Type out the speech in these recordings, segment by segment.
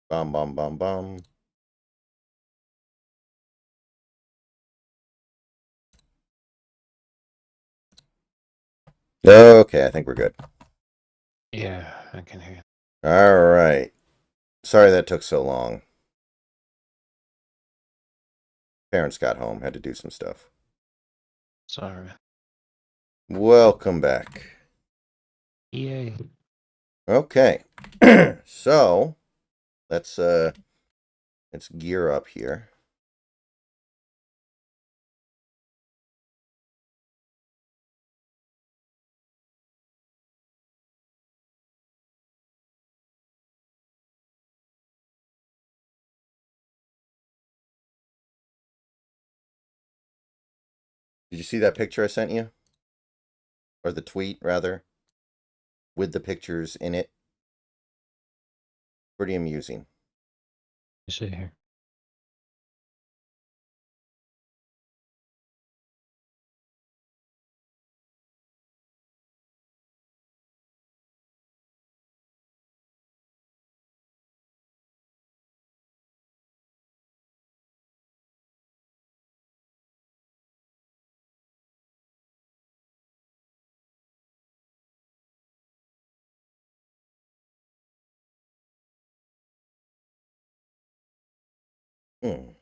Bum, bum, bum, bum. Okay, I think we're good. Yeah, I can hear you. All right. Sorry that took so long. Parents got home, had to do some stuff. Sorry. Welcome back. Yay. Okay. So, let's let's gear up here. Did you see that picture I sent you? Or the tweet, rather, with the pictures in it? Pretty amusing. You see here. Hmm.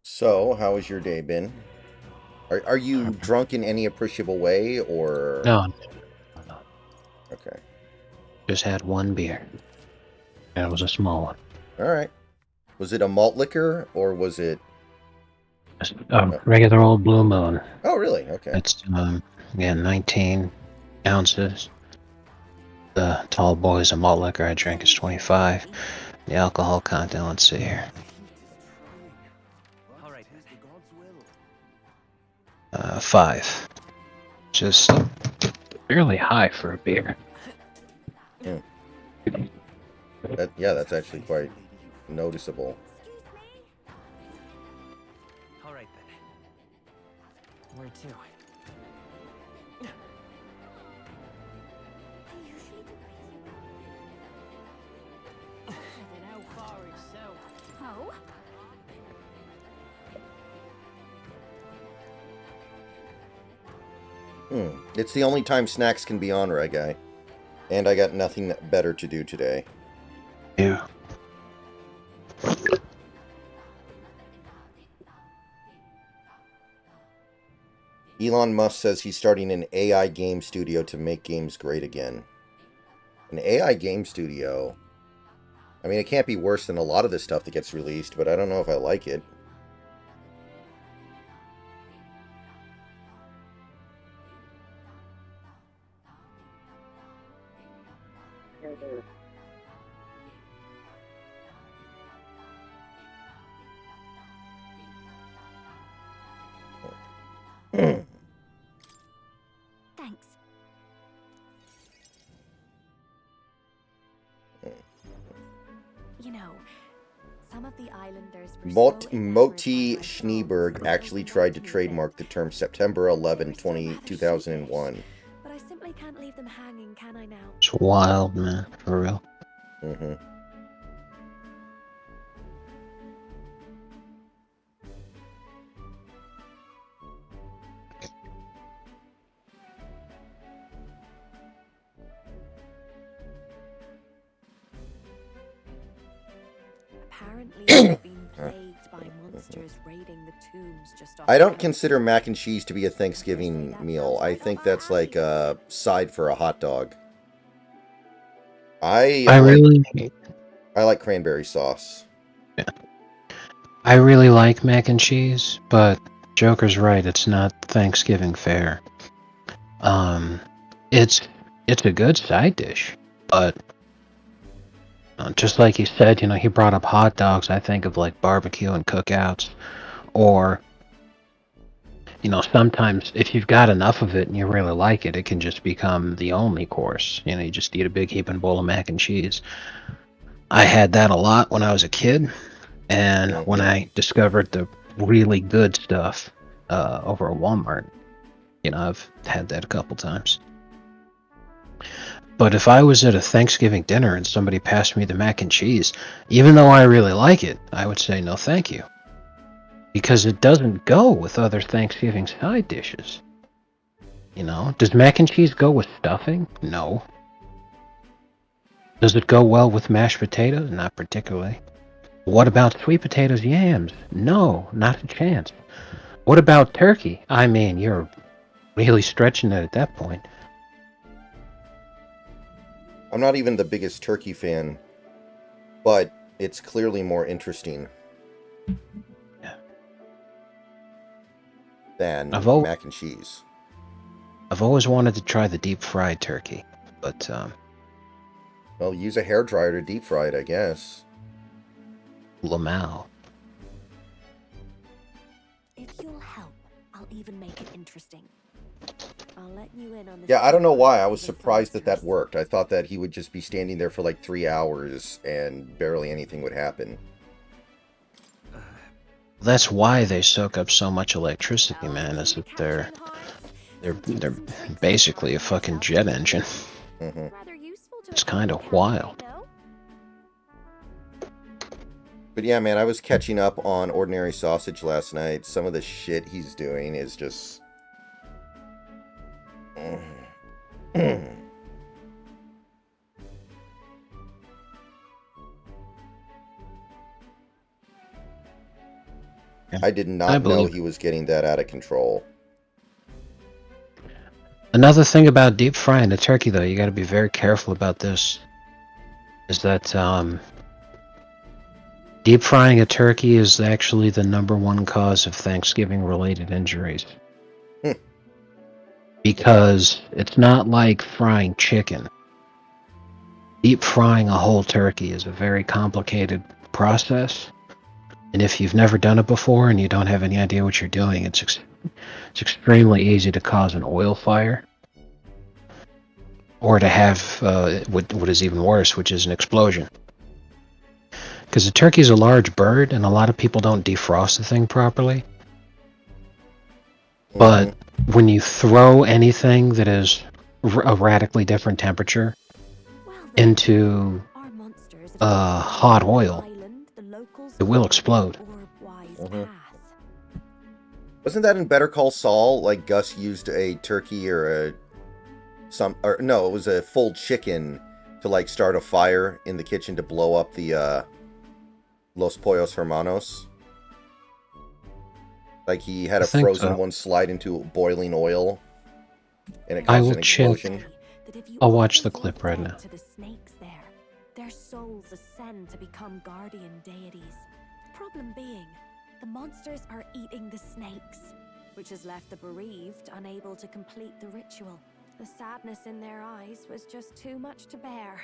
So, how has your day been? Are you drunk in any appreciable way, or No, no. okay? Just had one beer. And it was a small one. All right. Was it a malt liquor or was it? Just a regular old Blue Moon. Oh, really? Okay. It's, again, 19 ounces. The tall boys of malt liquor I drink is 25. The alcohol content, let's see here. 5. Just fairly high for a beer. Hmm. Yeah, that's actually quite noticeable. All right then. Where to? I don't know how far it's so. Oh? It's the only time snacks can be on reggae, and I got nothing better to do today. Yeah. Elon Musk says he's starting an AI game studio to make games great again. An AI game studio. I mean, it can't be worse than a lot of the stuff that gets released, but I don't know if I like it. Thanks. You know, some of the islanders were so Moti Schneeberg actually tried to trademark the term September 11, 2001. But I simply can't leave them hanging, can I now? It's wild, man. For real. Mm-hmm. Apparently they've been plagued by monsters raiding the tombs just off I the don't coast. consider mac and cheese to be a Thanksgiving meal. I think that's like a side for a hot dog. I really, I like cranberry sauce. yeah. I really like mac and cheese, but Joker's right. It's not Thanksgiving fare. Um, it's a good side dish, but just like he said, he brought up hot dogs. I think of like barbecue and cookouts, Or, sometimes if you've got enough of it and you really like it, it can just become the only course. You just eat a big heaping bowl of mac and cheese. I had that a lot when I was a kid, and when I discovered the really good stuff over at Walmart, I've had that a couple times. But if I was at a Thanksgiving dinner and somebody passed me the mac and cheese, even though I really like it, I would say no thank you. Because it doesn't go with other Thanksgiving side dishes. Does mac and cheese go with stuffing? No. Does it go well with mashed potatoes? Not particularly. What about sweet potatoes, yams? No, not a chance. What about turkey? I mean, you're really stretching it at that point. I'm not even the biggest turkey fan, but it's clearly more interesting than mac and cheese. I've always wanted to try the deep fried turkey, but well, use a hairdryer to deep fry it, I guess. Lamau. If you'll help, I'll even make it interesting. I'll let you in on this. Yeah, I don't know why. I was surprised that worked. I thought that he would just be standing there for like 3 hours and barely anything would happen. That's why they soak up so much electricity, man. Is that they're basically a fucking jet engine. Mm-hmm. It's kind of wild. But yeah, man, I was catching up on Ordinary Sausage last night. Some of the shit he's doing is just... I did not know he was getting that out of control. Another thing about deep frying a turkey, though, you got to be very careful about this, is that deep frying a turkey is actually the #1 cause of Thanksgiving-related injuries. Because it's not like frying chicken. Deep frying a whole turkey is a very complicated process. And if you've never done it before and you don't have any idea what you're doing, it's extremely easy to cause an oil fire. Or to have what is even worse, which is an explosion. Because a turkey is a large bird, and a lot of people don't defrost the thing properly. But when you throw anything that is a radically different temperature into hot oil, it will explode. Wasn't that in Better Call Saul? Like Gus used a turkey or no, it was a full chicken to like start a fire in the kitchen to blow up the Los Pollos Hermanos. Like he had a frozen one slide into boiling oil, and it caused an explosion. I'll watch the clip right now. Their souls ascend to become guardian deities. Problem being, the monsters are eating the snakes, which has left the bereaved unable to complete the ritual. The sadness in their eyes was just too much to bear.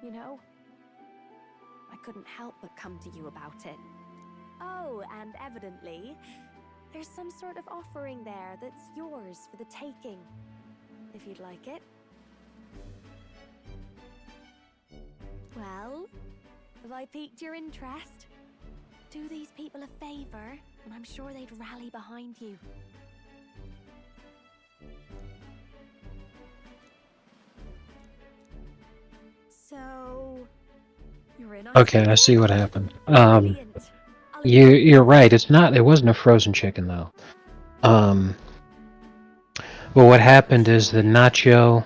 I couldn't help but come to you about it. Oh, and evidently, there's some sort of offering there that's yours for the taking, if you'd like it. Well, have I piqued your interest? Do these people a favor, and I'm sure they'd rally behind you. So, you're in. Okay, I see what happened. You're right. It wasn't a frozen chicken though. Well, what happened is the Nacho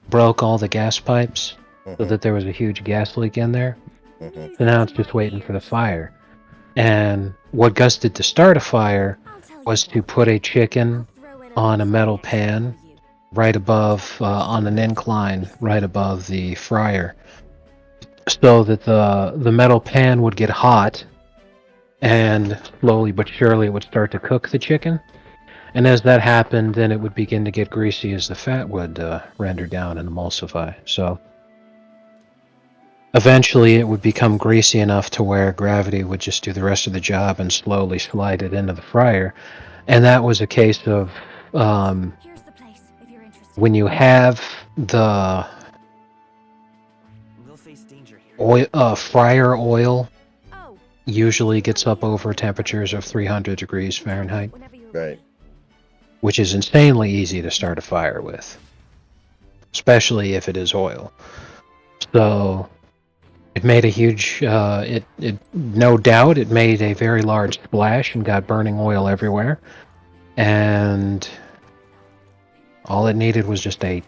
broke all the gas pipes, so that there was a huge gas leak in there. So now it's just waiting for the fire. And what Gus did to start a fire was to put a chicken on a metal pan right above, on an incline right above the fryer, so that the metal pan would get hot, and slowly but surely it would start to cook the chicken. And as that happened, then it would begin to get greasy as the fat would render down and emulsify. So Eventually, it would become greasy enough to where gravity would just do the rest of the job and slowly slide it into the fryer. And that was a case of Here's the place if you're interested. when you have the We'll face danger here. fryer oil Oh, usually gets up over temperatures of 300 degrees Fahrenheit, whenever you're Right. ready. which is insanely easy to start a fire with, especially if it is oil. So it made a huge, no doubt, it made a very large splash and got burning oil everywhere. And all it needed was just the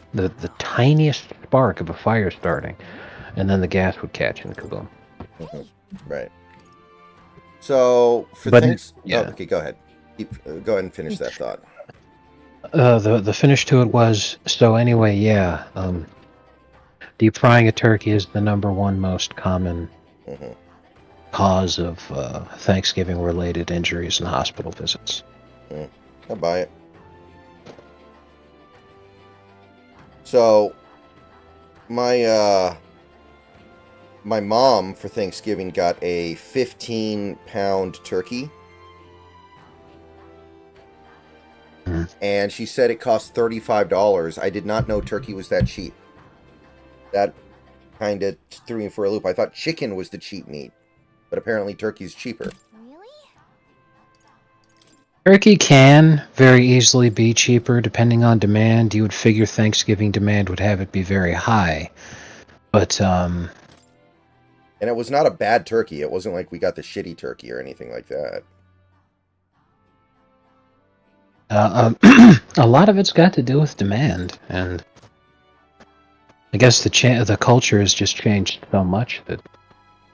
tiniest spark of a fire starting, and then the gas would catch and kaboom. Right. So for But things, yeah. okay, go ahead. Go ahead and finish that thought. The finish to it was, so anyway, yeah. Deep frying a turkey is the #1 most common Mhm. cause of Thanksgiving-related injuries and hospital visits. I'll buy it. So my mom for Thanksgiving got a 15-pound turkey. And she said it cost $35. I did not know turkey was that cheap. That kind of threw me for a loop. I thought chicken was the cheap meat, but apparently turkey's cheaper. Really? Turkey can very easily be cheaper depending on demand. You would figure Thanksgiving demand would have it be very high. But And it was not a bad turkey. It wasn't like we got the shitty turkey or anything like that. a lot of it's got to do with demand, and I guess the culture has just changed so much that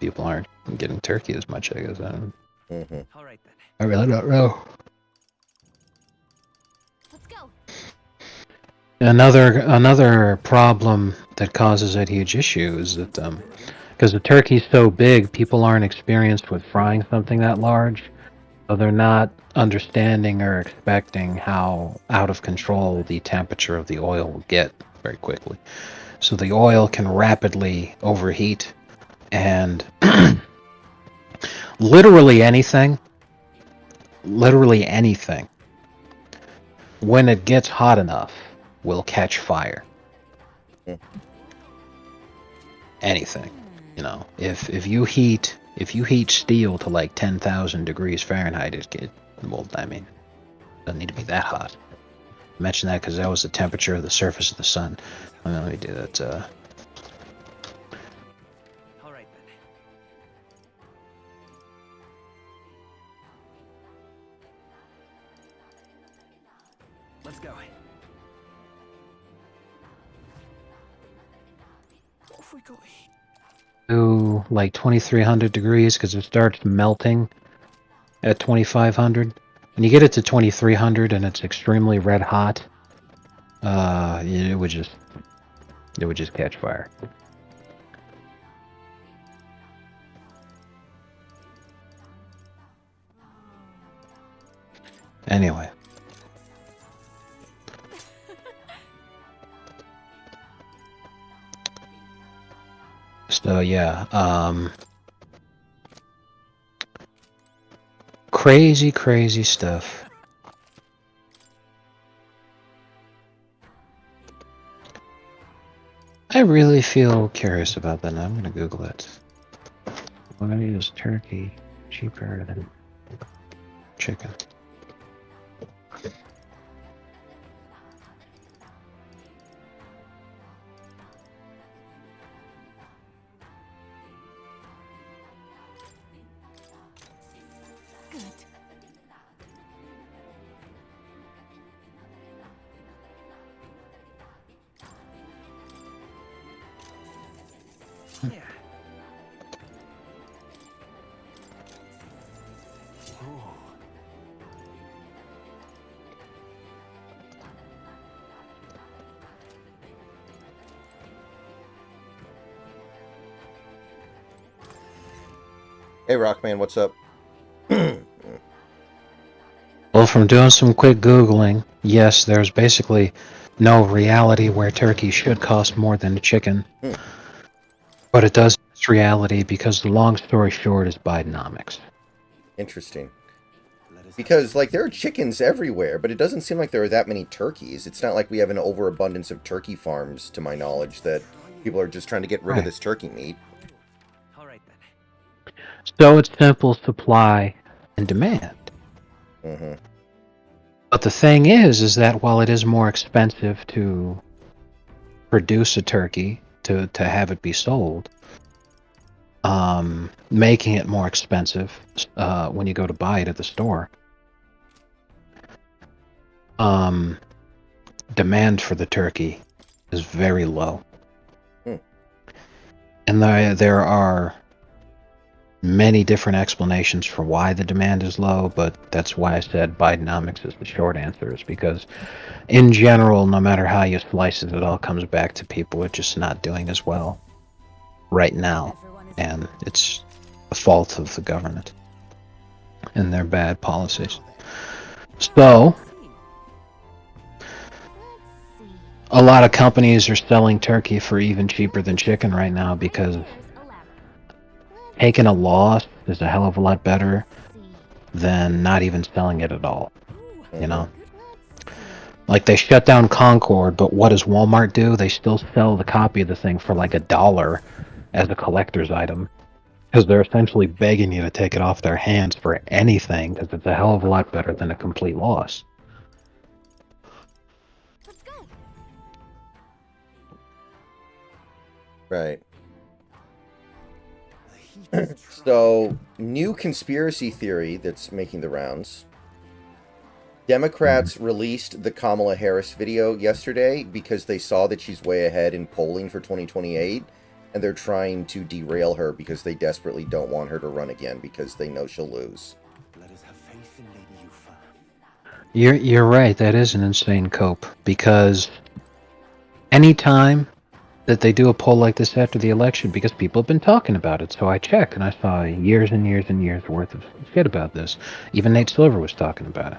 people aren't getting turkey as much. I guess Mm-hmm. All right then. I really don't know. Let's go. Another problem that causes a huge issue is that because the turkey's so big, people aren't experienced with frying something that large, so they're not understanding or expecting how out of control the temperature of the oil will get very quickly. So the oil can rapidly overheat, and literally anything, when it gets hot enough, will catch fire. Mm. Anything, if you heat steel to like 10,000 degrees Fahrenheit, it doesn't need to be that hot. I mentioned that because that was the temperature of the surface of the sun. Let me do that. All right then. Let's go. Off we go. To like 2,300 degrees because it starts melting at 2,500. When you get it to 2,300 and it's extremely red hot, it would just catch fire. Anyway. So yeah, crazy stuff. I really feel curious about that. I'm gonna Google it. Why is turkey cheaper than chicken? Good. Yeah. Ooh. Hey, Rockman, what's up? Well, from doing some quick Googling, yes, there's basically no reality where turkey should cost more than chicken. But it does It's reality because the long story short is Bidenomics. Interesting. Because, like, there are chickens everywhere, but it doesn't seem like there are that many turkeys. It's not like we have an overabundance of turkey farms, to my knowledge, that people are just trying to get rid of this turkey meat. All right then. So it's simple supply and demand. Mm-hmm. But the thing is that while it is more expensive to produce a turkey to have it be sold, making it more expensive when you go to buy it at the store, demand for the turkey is very low. And there are many different explanations for why the demand is low, but that's why I said Bidenomics is the short answer, is because in general, no matter how you slice it, it all comes back to people are just not doing as well right now. And it's the fault of the government and their bad policies. So, a lot of companies are selling turkey for even cheaper than chicken right now because taking a loss is a hell of a lot better than not even selling it at all. You know? Like, they shut down Concord, but what does Walmart do? They still sell the copy of the thing for like $1 as a collector's item. Because they're essentially begging you to take it off their hands for anything, because it's a hell of a lot better than a complete loss. Right. So, new conspiracy theory that's making the rounds. Democrats released the Kamala Harris video yesterday because they saw that she's way ahead in polling for 2028, and they're trying to derail her because they desperately don't want her to run again because they know she'll lose. Let us have faith in Lady Yufa. You're right, that is an insane cope, because anytime that they do a poll like this after the election, because people have been talking about it, so I checked and I saw years and years and years worth of shit about this. Even Nate Silver was talking about it.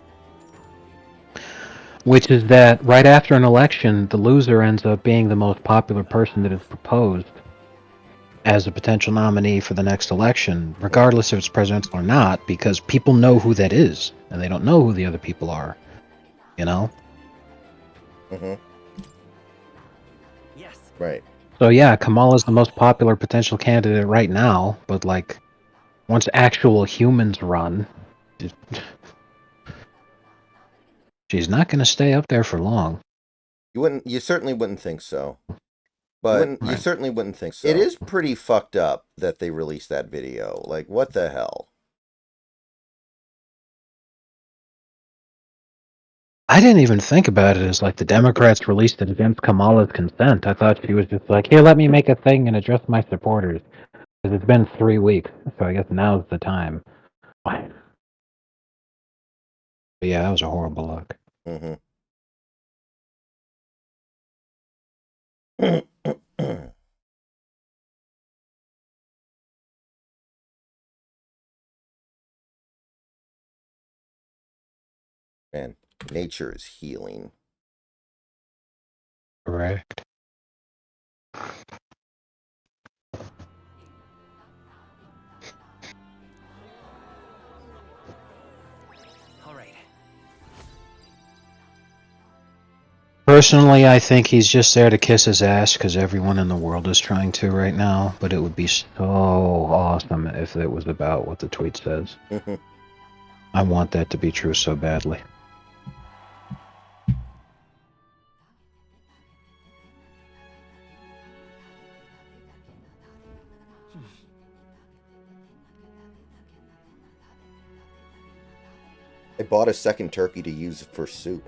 Which is that right after an election, the loser ends up being the most popular person that is proposed as a potential nominee for the next election, regardless if it's presidential or not, because people know who that is, and they don't know who the other people are. You know? Mm-hmm. Yes. Right. So yeah, Kamala's the most popular potential candidate right now, but like, once actual humans run, she's not going to stay up there for long. You certainly wouldn't think so. But you certainly wouldn't think so. It is pretty fucked up that they released that video. Like, what the hell? I didn't even think about it as like the Democrats released it against Kamala's consent. I thought she was just like, here, let me make a thing and address my supporters. Because it's been 3 weeks, so I guess now's the time. But yeah, that was a horrible look. Mm-hmm. Man, nature is healing. Correct. All right. Personally, I think he's just there to kiss his ass because everyone in the world is trying to right now, but it would be so awesome if it was about what the tweet says. I want that to be true so badly. I bought a second turkey to use for soup.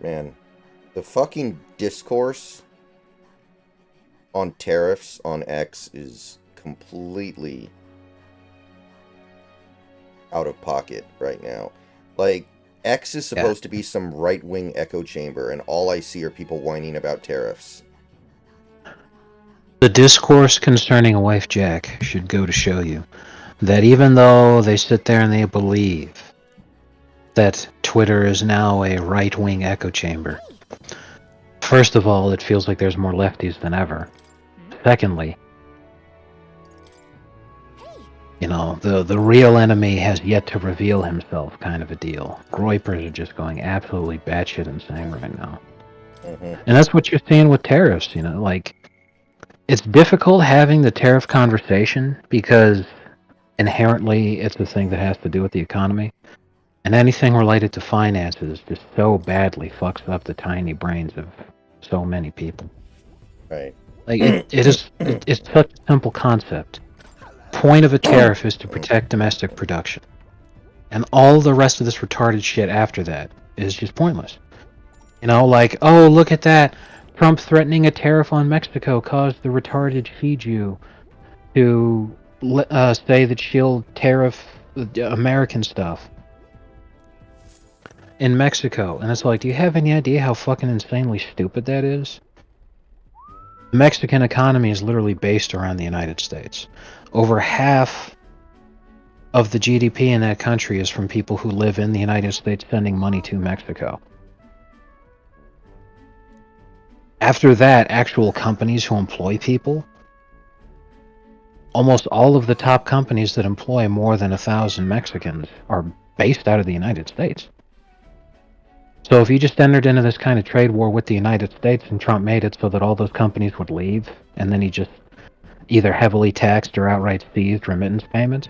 Man, the fucking discourse on tariffs on X is completely out of pocket right now. Like, X is supposed to be some right-wing echo chamber, and all I see are people whining about tariffs. The discourse concerning a wife Jack should go to show you that even though they sit there and they believe that Twitter is now a right-wing echo chamber, first of all, it feels like there's more lefties than ever. Secondly, the real enemy has yet to reveal himself, kind of a deal. Groypers are just going absolutely batshit insane right now. Mm-hmm. And that's what you're seeing with tariffs, like, it's difficult having the tariff conversation because inherently it's a thing that has to do with the economy. And anything related to finances just so badly fucks up the tiny brains of so many people. Right. Like, it's such a simple concept. Point of a tariff is to protect domestic production. And all the rest of this retarded shit after that is just pointless. Like, oh, look at that. Trump threatening a tariff on Mexico caused the retarded Fiju to say that she'll tariff American stuff in Mexico. And it's like, do you have any idea how fucking insanely stupid that is? The Mexican economy is literally based around the United States. Over half of the GDP in that country is from people who live in the United States sending money to Mexico. After that, actual companies who employ people, almost all of the top companies that employ more than 1,000 Mexicans are based out of the United States. So if you just entered into this kind of trade war with the United States and Trump made it so that all those companies would leave, and then he just either heavily taxed or outright seized remittance payments,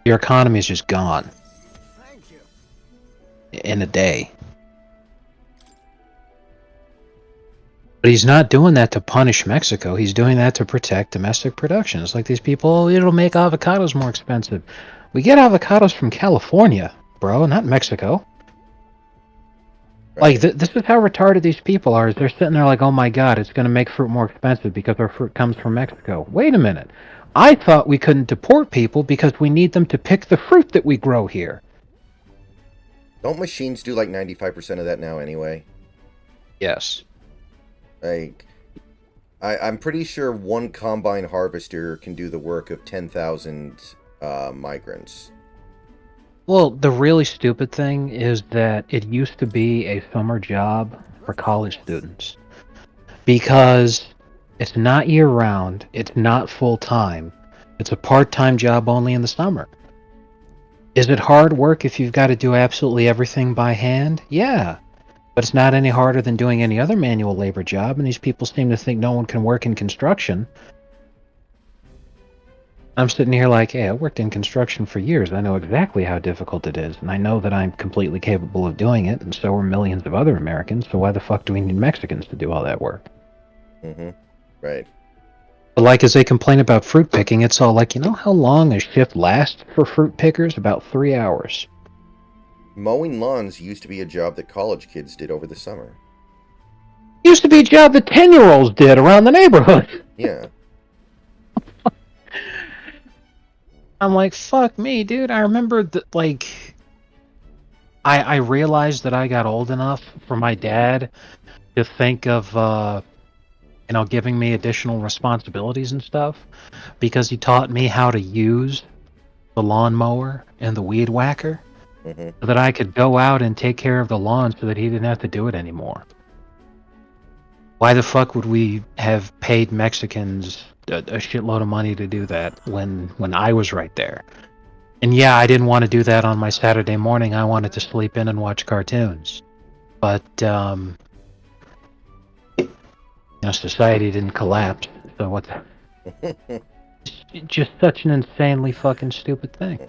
your economy is just gone. Thank you. In a day. But he's not doing that to punish Mexico. He's doing that to protect domestic production. It's like these people, oh, it'll make avocados more expensive. We get avocados from California, bro, not Mexico. Right. Like, this is how retarded these people are. Is they're sitting there like, oh my god, it's going to make fruit more expensive because our fruit comes from Mexico. Wait a minute. I thought we couldn't deport people because we need them to pick the fruit that we grow here. Don't machines do like 95% of that now anyway? Yes. Like, I'm pretty sure one combine harvester can do the work of 10,000 migrants. Well, the really stupid thing is that it used to be a summer job for college students. Because it's not year-round, it's not full-time, it's a part-time job only in the summer. Is it hard work if you've got to do absolutely everything by hand? Yeah. But it's not any harder than doing any other manual labor job, and these people seem to think no one can work in construction. I'm sitting here like, hey, I worked in construction for years. I know exactly how difficult it is, and I know that I'm completely capable of doing it, and so are millions of other Americans, so why the fuck do we need Mexicans to do all that work? Mm-hmm. Right. But like, as they complain about fruit picking, it's all like, you know how long a shift lasts for fruit pickers? About 3 hours. Mowing lawns used to be a job that college kids did over the summer. Used to be a job that 10-year-olds did around the neighborhood. Yeah. I'm like, fuck me, dude. I remember that, like, I realized that I got old enough for my dad to think of, giving me additional responsibilities and stuff, because he taught me how to use the lawnmower and the weed whacker, Mm-hmm. so that I could go out and take care of the lawn so that he didn't have to do it anymore. Why the fuck would we have paid Mexicans a shitload of money to do that when I was right there? And yeah, I didn't want to do that on my Saturday morning. I wanted to sleep in and watch cartoons. But, society didn't collapse. So what the... It's just such an insanely fucking stupid thing.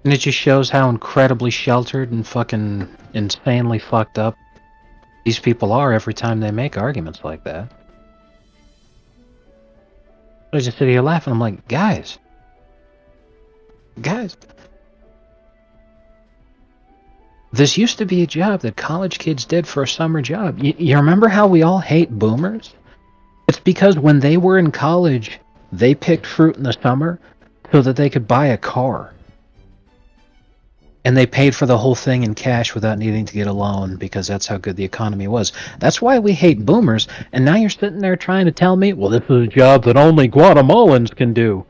And it just shows how incredibly sheltered and fucking insanely fucked up these people are every time they make arguments like that. I just sit here laughing. I'm like, guys. This used to be a job that college kids did for a summer job. You remember how we all hate boomers? It's because when they were in college, they picked fruit in the summer so that they could buy a car. And they paid for the whole thing in cash without needing to get a loan because that's how good the economy was. That's why we hate boomers. And now you're sitting there trying to tell me, well, this is a job that only Guatemalans can do.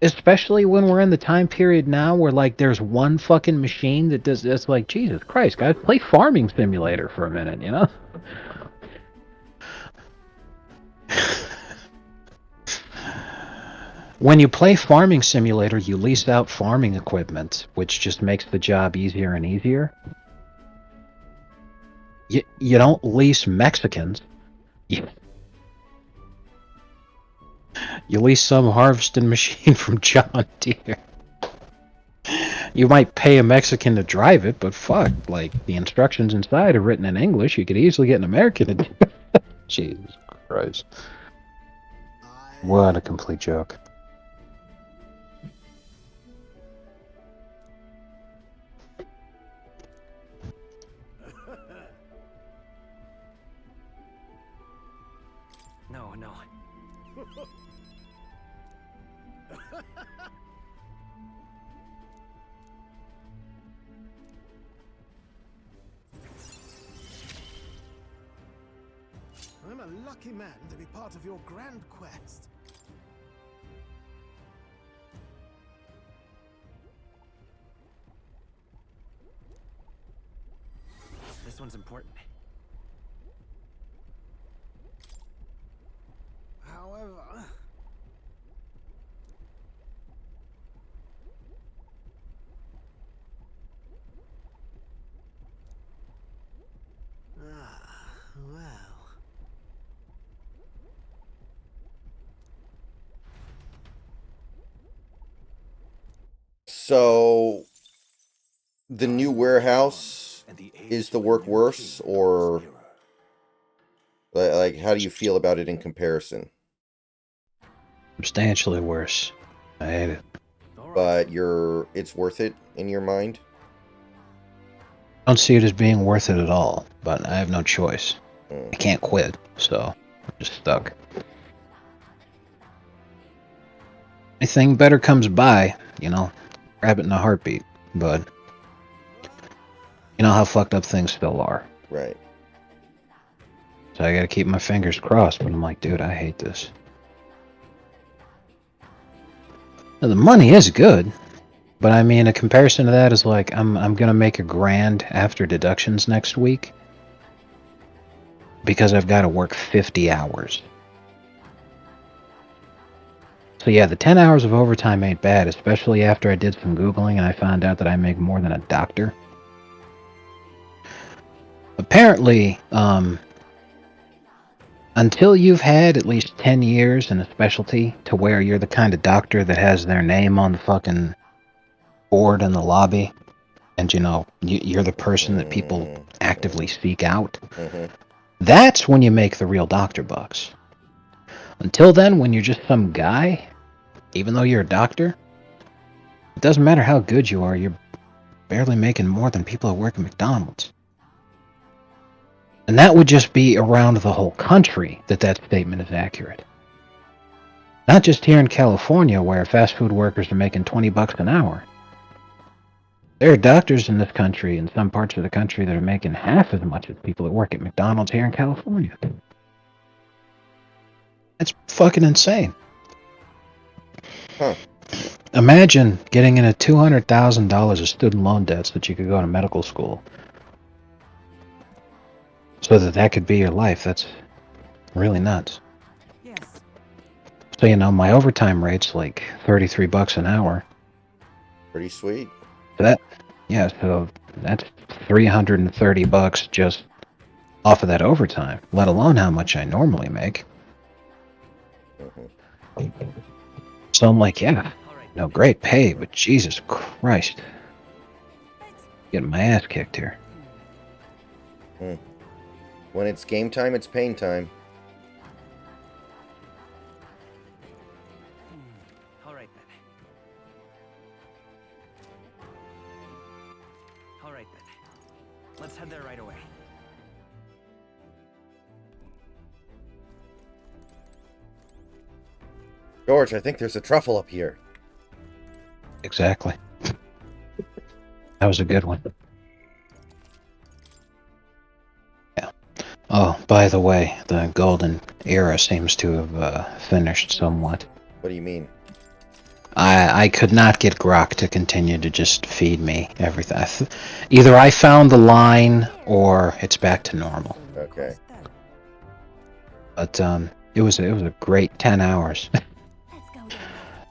Especially when we're in the time period now where, like, there's one fucking machine that does this. Like, Jesus Christ, guys, play Farming Simulator for a minute, you know? When you play Farming Simulator, you lease out farming equipment, which just makes the job easier and easier. You don't lease Mexicans. You lease some harvesting machine from John Deere. You might pay a Mexican to drive it, but fuck, like, the instructions inside are written in English. You could easily get an American to do it. Jesus Christ. What a complete joke. No, no. I'm a lucky man to be part of your grand quest. This one's important. However... well... So, the new warehouse, is the work worse, or like how do you feel about it in comparison? Substantially worse. I hate it. But it's worth it in your mind? I don't see it as being worth it at all, but I have no choice. I can't quit, so I'm just stuck. Anything better comes by, grab it in a heartbeat, but you know how fucked up things still are. Right. So I gotta keep my fingers crossed, but I'm like, dude, I hate this. Now, the money is good, but I mean, a comparison to that is like, I'm gonna make $1,000 after deductions next week because I've got to work 50 hours. So yeah, the 10 hours of overtime ain't bad, especially after I did some Googling and I found out that I make more than a doctor. Apparently, until you've had at least 10 years in a specialty to where you're the kind of doctor that has their name on the fucking board in the lobby, and you're the person that people actively seek out, that's when you make the real doctor bucks. Until then, when you're just some guy, even though you're a doctor, it doesn't matter how good you are, you're barely making more than people who work at McDonald's. And that would just be around the whole country that statement is accurate. Not just here in California where fast food workers are making $20 an hour. There are doctors in this country, in some parts of the country, that are making half as much as people that work at McDonald's here in California. That's fucking insane. Huh. Imagine getting into $200,000 of student loan debt so that you could go to medical school. So that could be your life. That's really nuts. Yes. So, my overtime rate's like $33 an hour. Pretty sweet. So that's $330 just off of that overtime, let alone how much I normally make. So I'm like, yeah, great pay, but Jesus Christ, getting my ass kicked here. When it's game time, it's pain time. All right then. George, I think there's a truffle up here. Exactly. That was a good one. Yeah. Oh, by the way, the golden era seems to have finished somewhat. What do you mean? I could not get Grok to continue to just feed me everything. Either I found the line or it's back to normal. Okay. But it was a great 10 hours. Let's go then.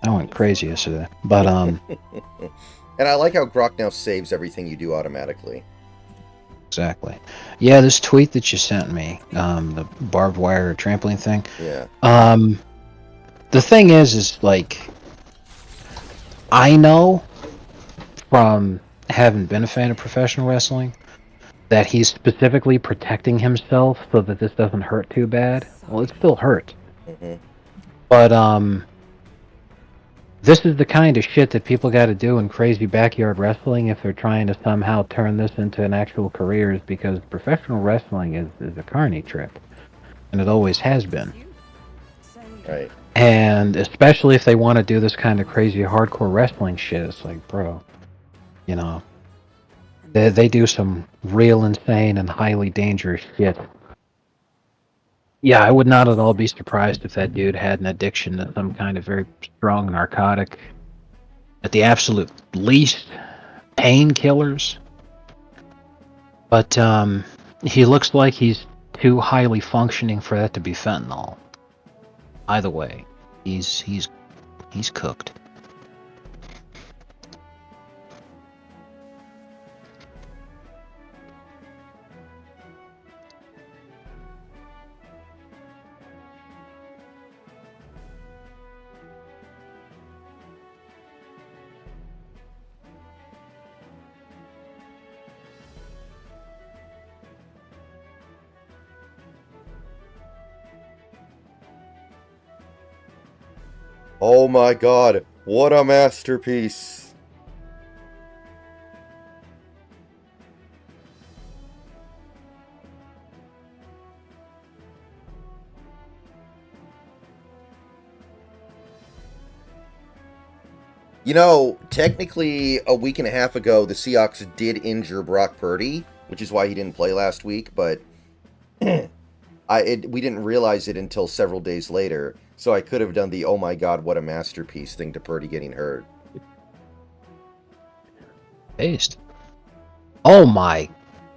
I went crazy yesterday. But And I like how Grok now saves everything you do automatically. exactly. Yeah, this tweet that you sent me, the barbed wire trampoline thing. Yeah. The thing is like, I know from having been a fan of professional wrestling that he's specifically protecting himself so that this doesn't hurt too bad. Well, it still hurt. Mm-hmm. But this is the kind of shit that people got to do in crazy backyard wrestling if they're trying to somehow turn this into an actual career, is because professional wrestling is a carny trip, and it always has been. Right. And especially if they want to do this kind of crazy hardcore wrestling shit, it's like, bro, you know, they do some real insane and highly dangerous shit. Yeah, I would not at all be surprised if that dude had an addiction to some kind of very strong narcotic. At the absolute least, painkillers. But he looks like he's too highly functioning for that to be fentanyl. Either way, he's cooked. Oh my god, what a masterpiece. You know, technically a week and a half ago, the Seahawks did injure Brock Purdy, which is why he didn't play last week, but we didn't realize it until several days later, so I could have done the oh my god, what a masterpiece thing to Purdy getting hurt. Based. Oh my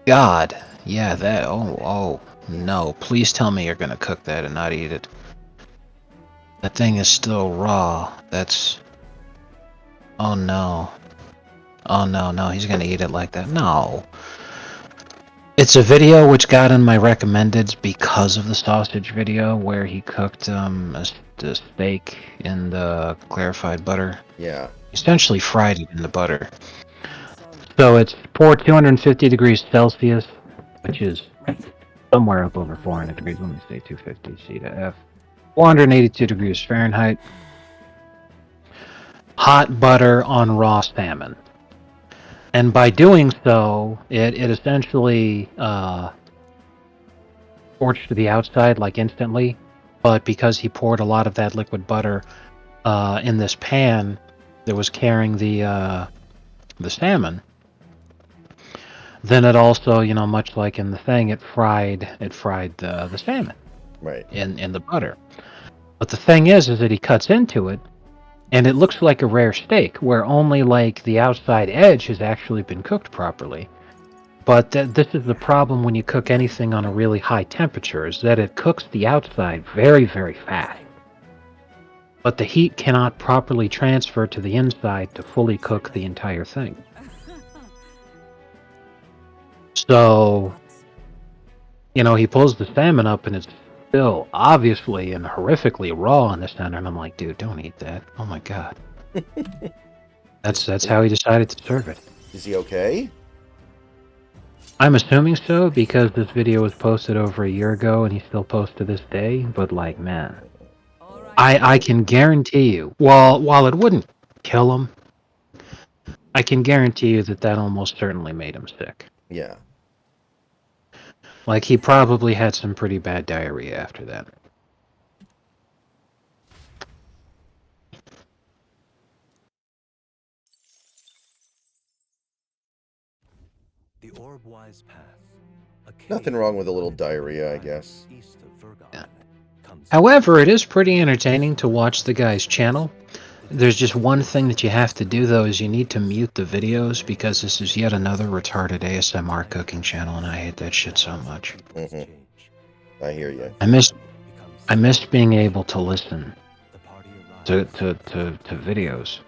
god. Yeah, that. Oh, no. Please tell me you're gonna cook that and not eat it. That thing is still raw. That's. Oh no. Oh no, he's gonna eat it like that. No. It's a video which got in my recommendeds because of the sausage video where he cooked a steak in the clarified butter. Yeah. Essentially fried it in the butter. So it's 250 degrees Celsius, which is somewhere up over 400 degrees. Let me say 250 C to F. 482 degrees Fahrenheit. Hot butter on raw salmon. And by doing so, it essentially scorched the outside like instantly. But because he poured a lot of that liquid butter in this pan that was carrying the salmon, then it also, you know, much like in the thing, it fried the salmon, Right, in the butter. But the thing is that he cuts into it, and it looks like a rare steak, where only like the outside edge has actually been cooked properly. But this is the problem when you cook anything on a really high temperature, is that it cooks the outside very, very fast. But the heat cannot properly transfer to the inside to fully cook the entire thing. So, you know, he pulls the salmon up and it's still obviously and horrifically raw in the center, and I'm like, dude, don't eat that. Oh my god. That's how he decided to serve it. is he okay? I'm assuming so, because this video was posted over a year ago and he still posts to this day, but like, man, I can guarantee you, while it wouldn't kill him, I can guarantee you that almost certainly made him sick. Yeah. Like, he probably had some pretty bad diarrhea after that. The Orb-wise path. A Nothing cave wrong with a little diarrhea, I guess. east of Virgon Yeah. comes However, it is pretty entertaining to watch the guy's channel. There's just one thing that you have to do, though, is you need to mute the videos, because this is yet another retarded ASMR cooking channel, and I hate that shit so much. Mhm. I hear you. I miss being able to listen to videos.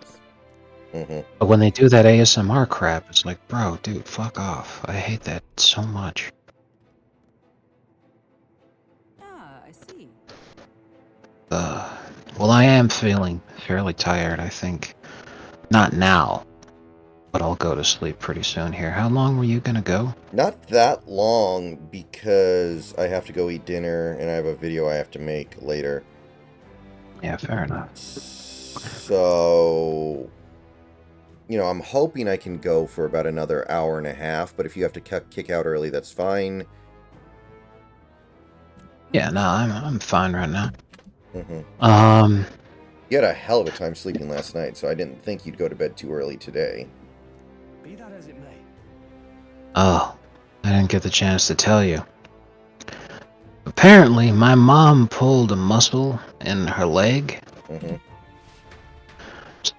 Mm-hmm. But when they do that ASMR crap, it's like, bro, dude, fuck off. I hate that so much. Ah, I see. Well, I am feeling fairly tired, I think. Not now, but I'll go to sleep pretty soon here. How long were you gonna go? Not that long, because I have to go eat dinner and I have a video I have to make later. Yeah, fair enough. So, I'm hoping I can go for about another hour and a half, but if you have to kick out early, that's fine. Yeah, no, I'm fine right now. Mm-hmm. You had a hell of a time sleeping last night, so I didn't think you'd go to bed too early today. Be that as it may. Oh, I didn't get the chance to tell you. Apparently, my mom pulled a muscle in her leg. Mm-hmm.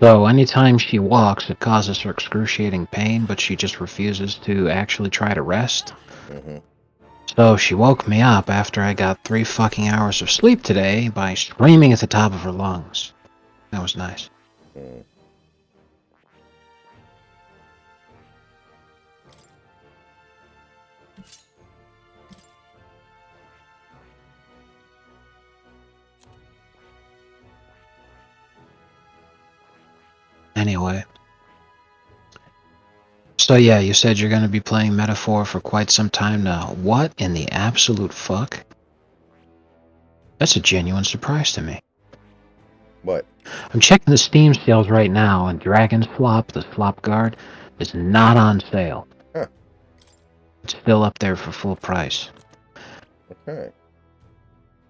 So anytime she walks, it causes her excruciating pain, but she just refuses to actually try to rest. Mm-hmm. So she woke me up after I got 3 fucking hours of sleep today by screaming at the top of her lungs. That was nice. Mm. Anyway. So yeah, you said you're going to be playing Metaphor for quite some time now. What in the absolute fuck? That's a genuine surprise to me. What? I'm checking the Steam sales right now, and Dragon's Flop, the Flop Guard, is not on sale. Huh. It's still up there for full price. Okay.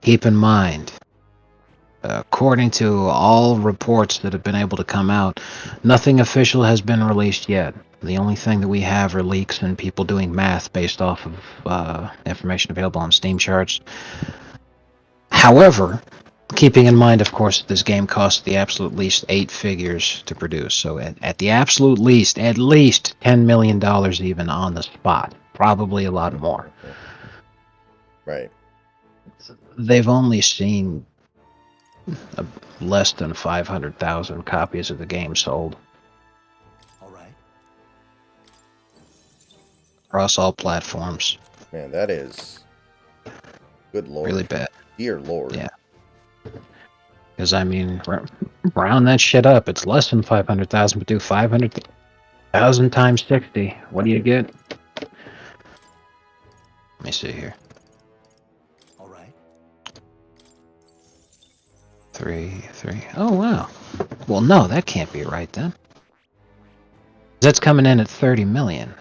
Keep in mind, according to all reports that have been able to come out, nothing official has been released yet. The only thing that we have are leaks and people doing math based off of information available on Steam charts. However, keeping in mind, of course, this game costs the absolute least 8 figures to produce. So at the absolute least, at least $10 million even on the spot. Probably a lot more. Right. They've only seen less than 500,000 copies of the game sold. All right. Across all platforms. Man, that is... Good lord. Really bad. Dear lord. Yeah. Because, I mean, round that shit up. It's less than 500,000, but do 500,000 times 60. What do you get? Let me see here. All right. 3. Oh, wow. Well, no, that can't be right then. That's coming in at 30 million.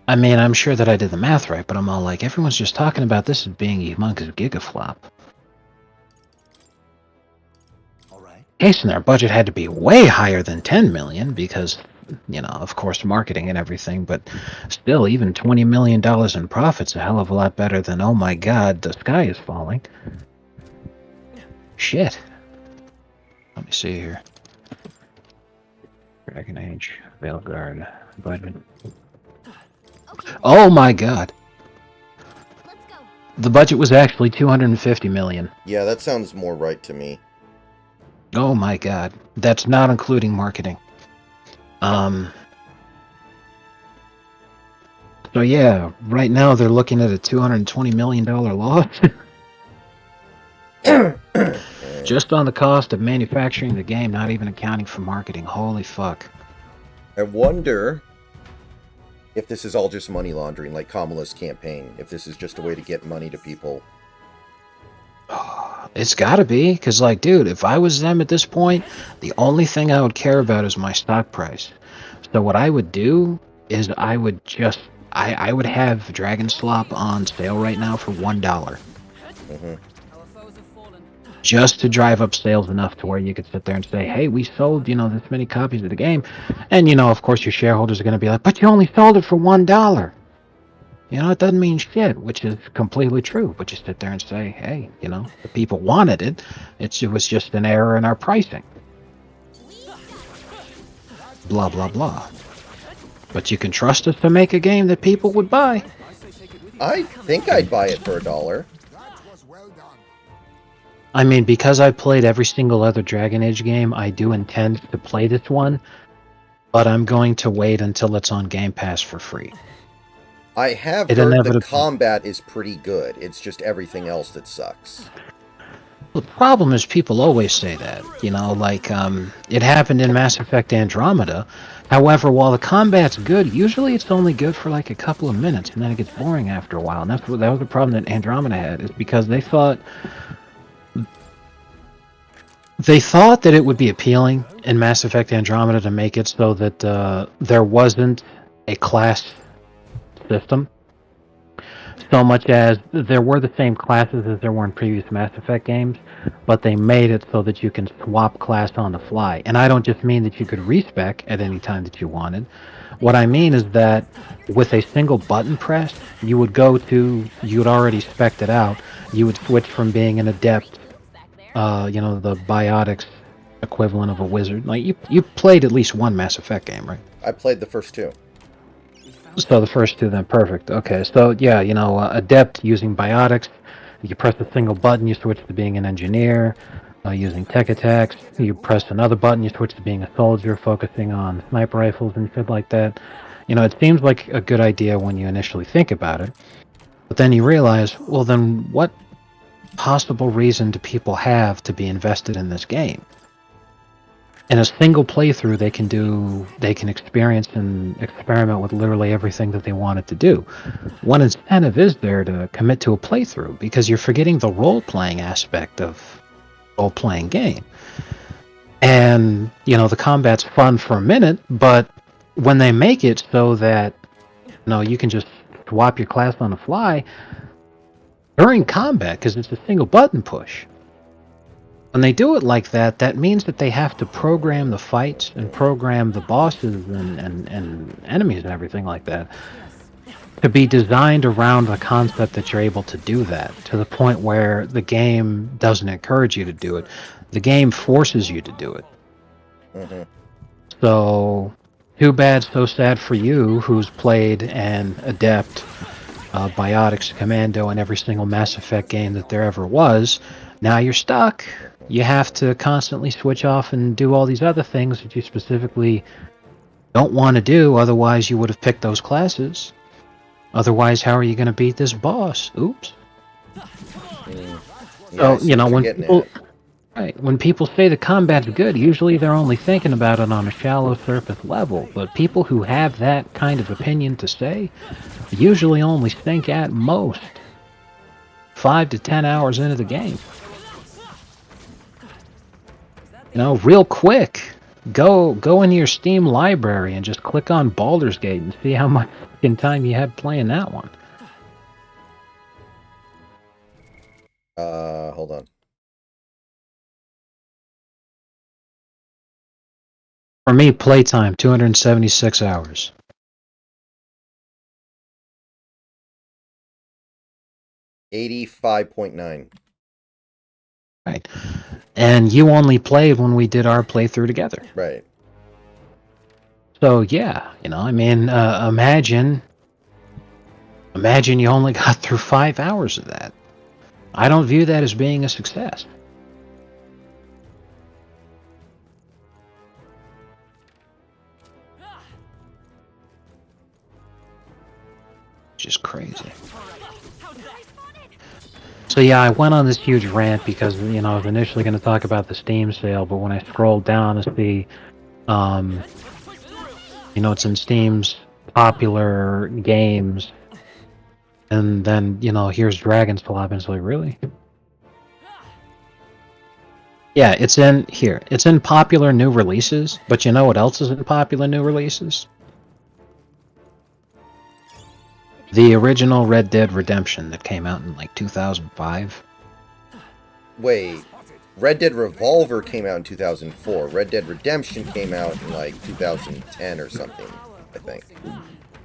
I mean, I'm sure that I did the math right, but I'm all like, everyone's just talking about this as being a humongous gigaflop. All right. Case in their budget had to be way higher than 10 million because, of course, marketing and everything, but still, even $20 million in profit's a hell of a lot better than, oh my god, the sky is falling. Shit. Let me see here. Dragon Age, Veilguard, budget. Oh my god. Let's go. The budget was actually 250 million. Yeah, that sounds more right to me. Oh my god. That's not including marketing. So yeah, right now they're looking at a $220 million loss. Just on the cost of manufacturing the game, not even accounting for marketing. Holy fuck. I wonder if this is all just money laundering, like Kamala's campaign. If this is just a way to get money to people. It's gotta be, because, like, dude, if I was them at this point, the only thing I would care about is my stock price. So what I would do is I would just... I would have Dragon Slop on sale right now for $1. Mm-hmm. Our foes have fallen. just to drive up sales enough to where you could sit there and say, hey, we sold, this many copies of the game. And, of course, your shareholders are going to be like, but you only sold it for $1. It doesn't mean shit, which is completely true. But you sit there and say, hey, the people wanted it. It was just an error in our pricing. Blah, blah, blah. But you can trust us to make a game that people would buy. I think I'd buy it for $1. I mean, because I played every single other Dragon Age game, I do intend to play this one. But I'm going to wait until it's on Game Pass for free. I have heard the combat is pretty good. It's just everything else that sucks. The problem is people always say that. It happened in Mass Effect Andromeda. However, while the combat's good, usually it's only good for like a couple of minutes, and then it gets boring after a while. And that was the problem that Andromeda had, is because they thought that it would be appealing in Mass Effect Andromeda to make it so that there wasn't a class system, so much as there were the same classes as there were in previous Mass Effect games, but they made it so that you can swap class on the fly. And I don't just mean that you could respec at any time that you wanted. What I mean is that with a single button press, you would already spec'd it out, you would switch from being an adept, the biotics equivalent of a wizard. Like, you played at least one Mass Effect game, right? I played the first two. So the first two, then, perfect. Okay, so yeah, adept using biotics. You press a single button, you switch to being an engineer. Using tech attacks, you press another button, you switch to being a soldier, focusing on sniper rifles and shit like that. It seems like a good idea when you initially think about it, but then you realize, well, then what possible reason do people have to be invested in this game? In a single playthrough, they can experience and experiment with literally everything that they wanted to do. What incentive is there to commit to a playthrough? Because you're forgetting the role-playing aspect of role-playing game. And, the combat's fun for a minute, but when they make it so that, you can just swap your class on the fly during combat, because it's a single button push. When they do it like that, that means that they have to program the fights and program the bosses and enemies and everything like that to be designed around the concept that you're able to do that, to the point where the game doesn't encourage you to do it. The game forces you to do it. Mm-hmm. So, too bad, so sad for you, who's played an adept, biotics commando in every single Mass Effect game that there ever was. Now you're stuck. You have to constantly switch off and do all these other things that you specifically don't want to do, otherwise you would have picked those classes. Otherwise, how are you going to beat this boss? Oops. Yeah, so, when people say the combat's good, usually they're only thinking about it on a shallow surface level. But people who have that kind of opinion to say usually only think at most 5 to 10 hours into the game. Real quick, go into your Steam library and just click on Baldur's Gate and see how much time you had playing that one. Hold on. For me, playtime, 276 hours. $85.9. Right. And you only played when we did our playthrough together. Right. So, yeah, imagine you only got through 5 hours of that. I don't view that as being a success. Just crazy. So yeah, I went on this huge rant because, I was initially going to talk about the Steam sale, but when I scrolled down to see, it's in Steam's popular games, and then, here's Dragonfly, and it's like, really? Yeah, it's in here. It's in popular new releases, but you know what else is in popular new releases? The original Red Dead Redemption that came out in like 2005. Wait, Red Dead Revolver came out in 2004. Red Dead Redemption came out in like 2010 or something, I think.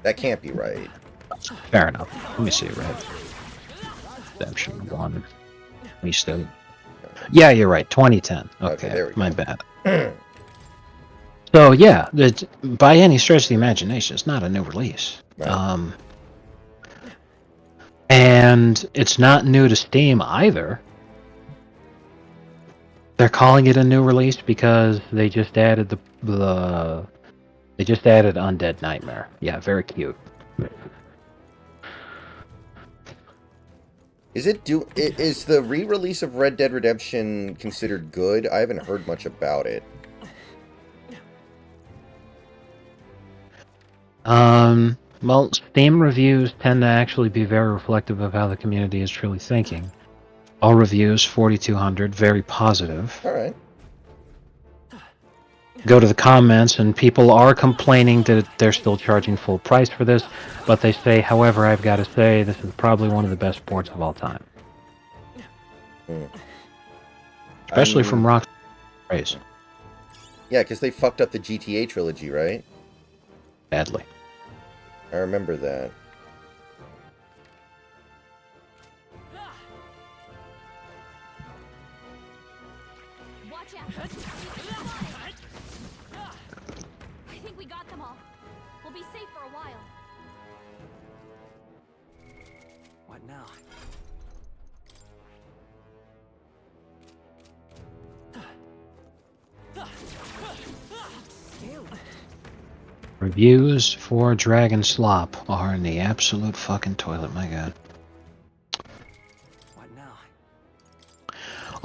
That can't be right. Fair enough. Let me see. Red Redemption 1. We still. Yeah, you're right. 2010. Okay, there we go. my bad. So yeah, by any stretch of the imagination, it's not a new release. Right. And it's not new to Steam either. They're calling it a new release because they just added they just added Undead Nightmare. Yeah, very cute. Is the re-release of Red Dead Redemption considered good? I haven't heard much about it. Well, Steam reviews tend to actually be very reflective of how the community is truly thinking. All reviews, 4,200, very positive. All right. Go to the comments, and people are complaining that they're still charging full price for this, but they say, however, I've got to say, this is probably one of the best ports of all time. Especially from Rockstar praise. Yeah, because they fucked up the GTA trilogy, right? Badly. I remember that. Watch out. I think we got them all. We'll be safe for a while. What now? Reviews for Dragon Slop are in the absolute fucking toilet, my god. What now?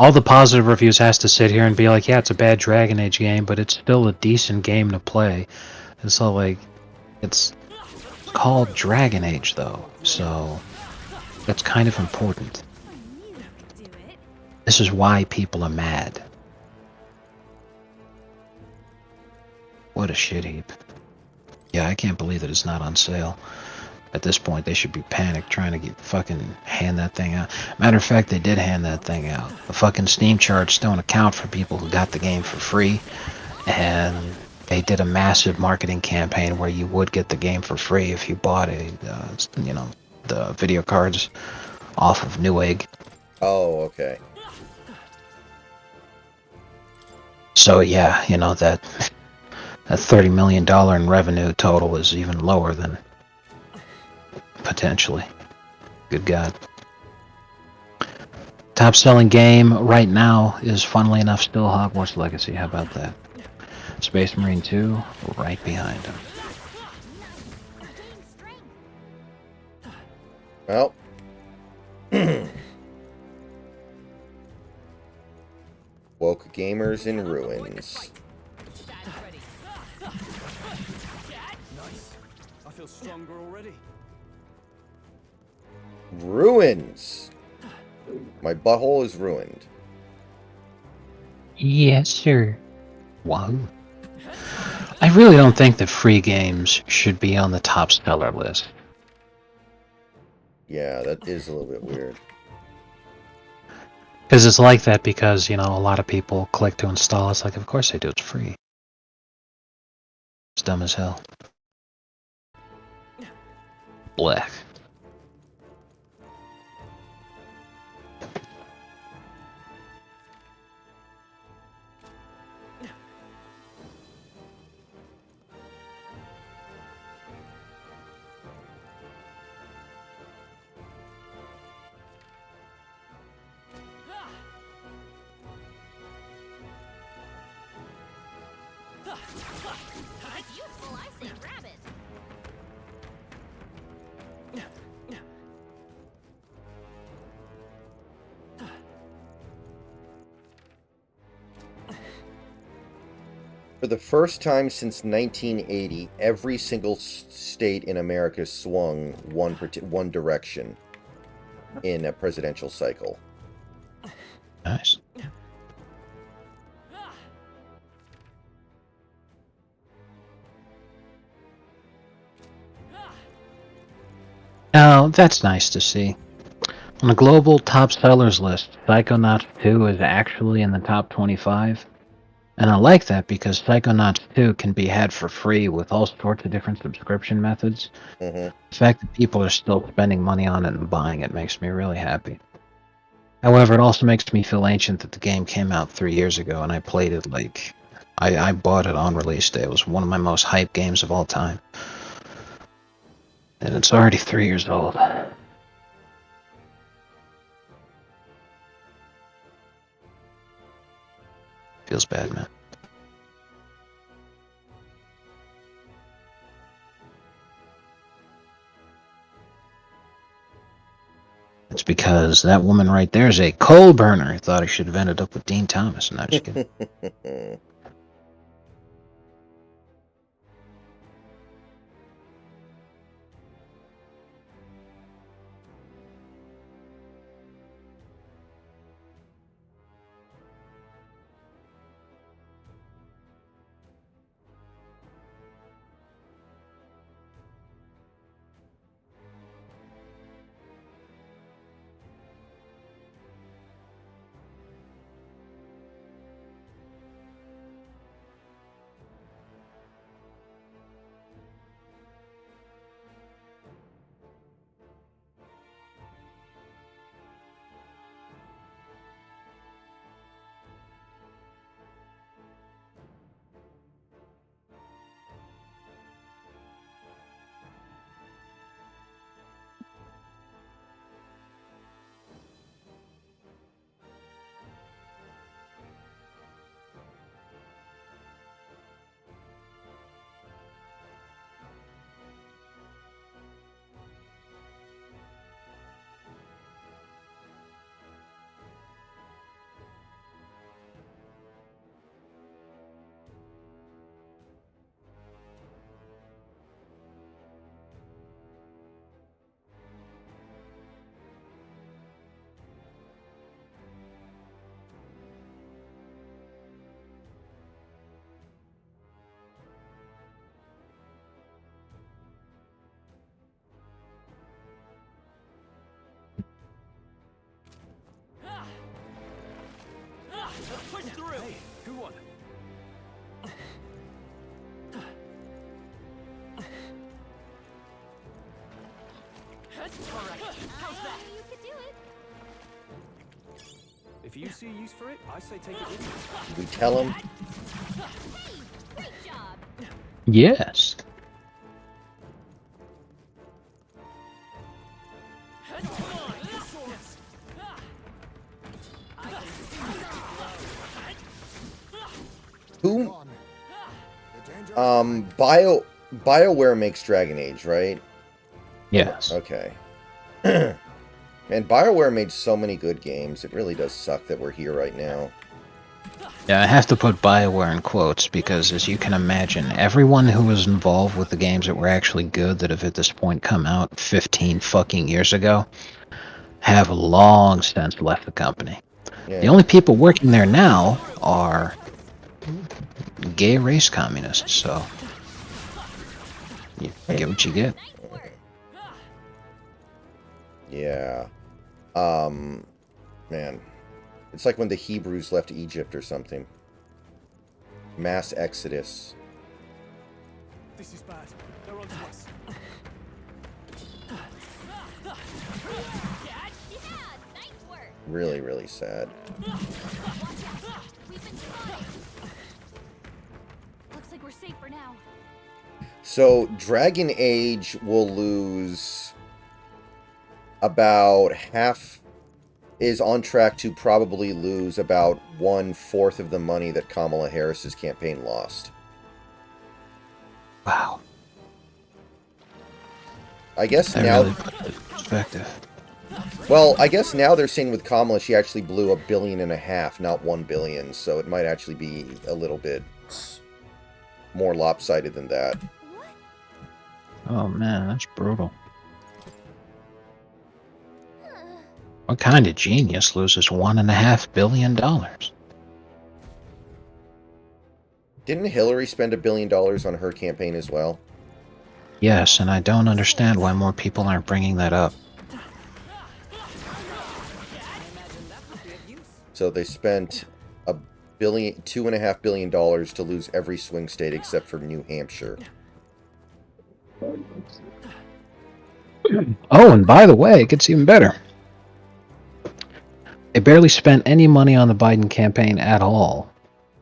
All the positive reviews has to sit here and be like, yeah, it's a bad Dragon Age game, but it's still a decent game to play. And so, like, it's called Dragon Age, though, so that's kind of important. This is why people are mad. What a shit heap. Yeah, I can't believe that it's not on sale. At this point, they should be panicked trying to fucking hand that thing out. Matter of fact, they did hand that thing out. The fucking Steam charts don't account for people who got the game for free. And they did a massive marketing campaign where you would get the game for free if you bought the video cards off of Newegg. Oh, okay. So yeah, that $30 million in revenue total is even lower than potentially. Good God. Top selling game right now is, funnily enough, still Hogwarts Legacy. How about that? Space Marine 2 right behind him. Well. Woke gamers in ruins. Nice. I feel stronger already. Ruins! My butthole is ruined. Yes, sir. Wow. I really don't think that free games should be on the top seller list. Yeah, that is a little bit weird. Because it's like that because, a lot of people click to install. It's like, of course they do. It's free. It's dumb as hell. Blech. Useful, I say rabbit. For the first time since 1980, every single state in America swung one direction in a presidential cycle. Nice. Oh, that's nice to see. On the global top sellers list, Psychonauts 2 is actually in the top 25. And I like that because Psychonauts 2 can be had for free with all sorts of different subscription methods. Mm-hmm. The fact that people are still spending money on it and buying it makes me really happy. However, it also makes me feel ancient that the game came out 3 years ago and I played it like... I bought it on release day. It was one of my most hyped games of all time. And it's already 3 years old. Feels bad, man. It's because that woman right there is a coal burner. I thought I should have ended up with Dean Thomas. Not just kidding. Let's push through. Hey, who won? Alright, how's that? You could do it. If you see a use for it, I say take it with you. We tell him. Great job. Yes. Who? Gone. The danger BioWare makes Dragon Age, right? Yes. Okay. Man, BioWare made so many good games. It really does suck that we're here right now. Yeah, I have to put BioWare in quotes because, as you can imagine, everyone who was involved with the games that were actually good that have at this point come out 15 fucking years ago have long since left the company. Yeah. The only people working there now are gay race communists, so you get what you get. Yeah. Man. It's like when the Hebrews left Egypt or something. Mass exodus. This is bad. They're on to us. Nice work. Really, really sad. We've been spotted. Looks like we're safe for now. So, Dragon Age will lose about half, is on track to probably lose about 1/4 of the money that Kamala Harris's campaign lost. Wow. I guess That now, really put it in perspective. well, I guess now they're saying with Kamala she actually blew $1.5 billion, not $1 billion, so it might actually be a little bit more lopsided than that. Oh man, that's brutal. What kind of genius loses $1.5 billion? Didn't Hillary spend $1 billion on her campaign as well? Yes, and I don't understand why more people aren't bringing that up. So they spent $2.5 billion to lose every swing state except for New Hampshire. Oh, and by the way, it gets even better. They barely spent any money on the Biden campaign at all,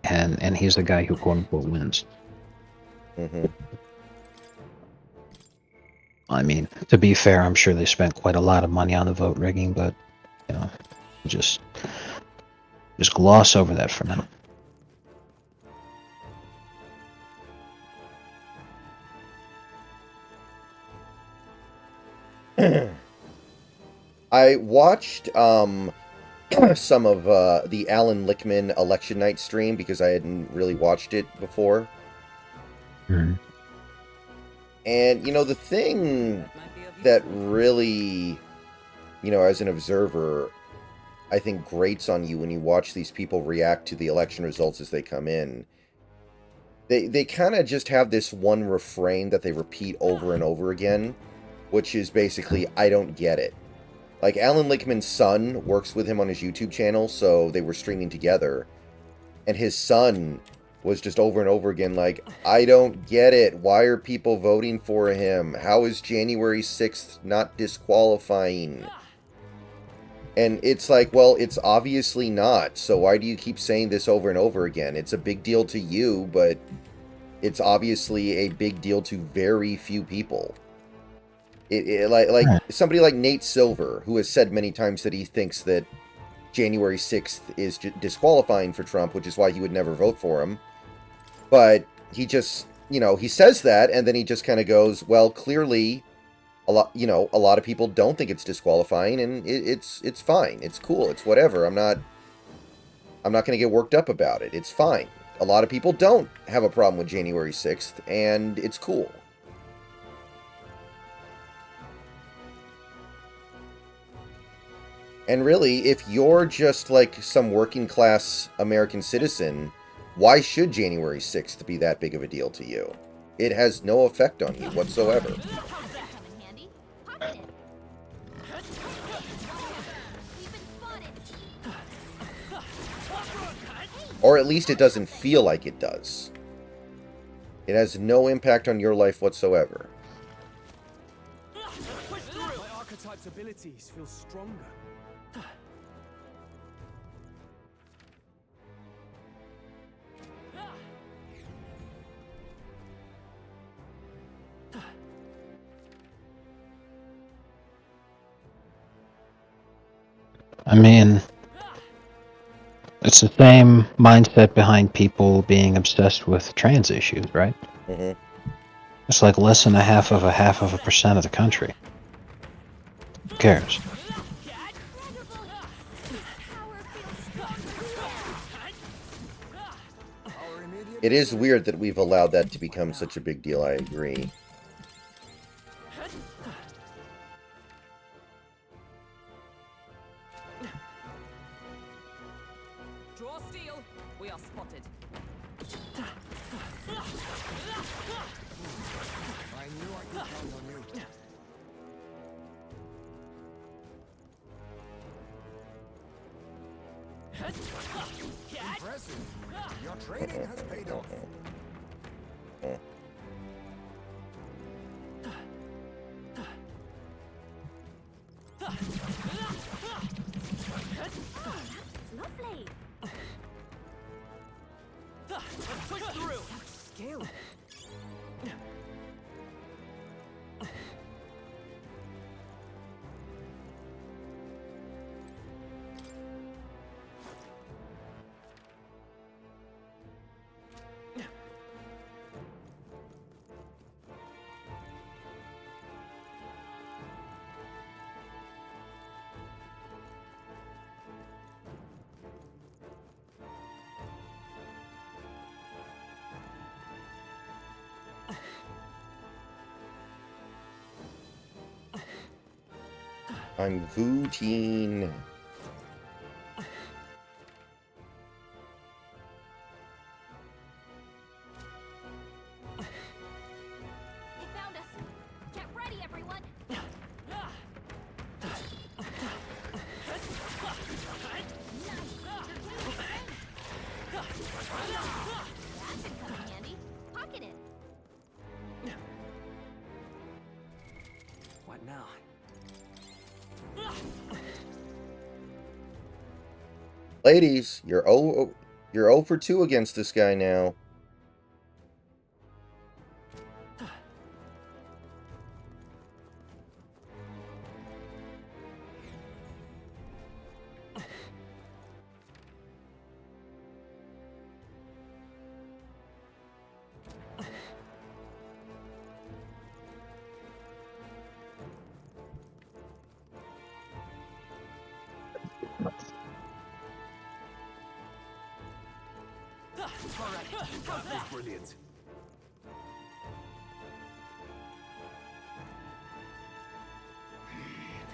and he's the guy who quote unquote wins. Mm-hmm. I mean, to be fair, I'm sure they spent quite a lot of money on the vote rigging, but you know, just gloss over that for now. I watched some of the Alan Lichtman election night stream because I hadn't really watched it before. Mm-hmm. And, you know, the thing that really, you know, as an observer, I think grates on you when you watch these people react to the election results as they come in. They kind of just have this one refrain that they repeat over and over again, which is basically, I don't get it. Like, Alan Lichtman's son works with him on his YouTube channel, so they were streaming together. And his son was just over and over again like, I don't get it. Why are people voting for him? How is January 6th not disqualifying? And it's like, well, it's obviously not. So why do you keep saying this over and over again? It's a big deal to you, but it's obviously a big deal to very few people. Like somebody like Nate Silver, who has said many times that he thinks that January 6th is disqualifying for Trump, which is why he would never vote for him. But he just, you know, he says that, and then he just kind of goes, well, clearly a lot of people don't think it's disqualifying, and it's fine. It's cool. It's whatever. I'm not going to get worked up about it. It's fine. A lot of people don't have a problem with January 6th, and it's cool. And really, if you're just like some working class American citizen, why should January 6th be that big of a deal to you? It has no effect on you whatsoever. Or at least it doesn't feel like it does. It has no impact on your life whatsoever. My archetype's abilities feel stronger. I mean, it's the same mindset behind people being obsessed with trans issues, right? Mm-hmm. It's like less than a half of a percent of the country. Who cares? It is weird that we've allowed that to become such a big deal, I agree. Draw steel. We are spotted. I knew I could count on you. Impressive. Your training has paid off. Lovely. Push through. Skill. I'm voting. They found us. Get ready, everyone. Ladies, you're 0 for 2 against this guy now. That was brilliant.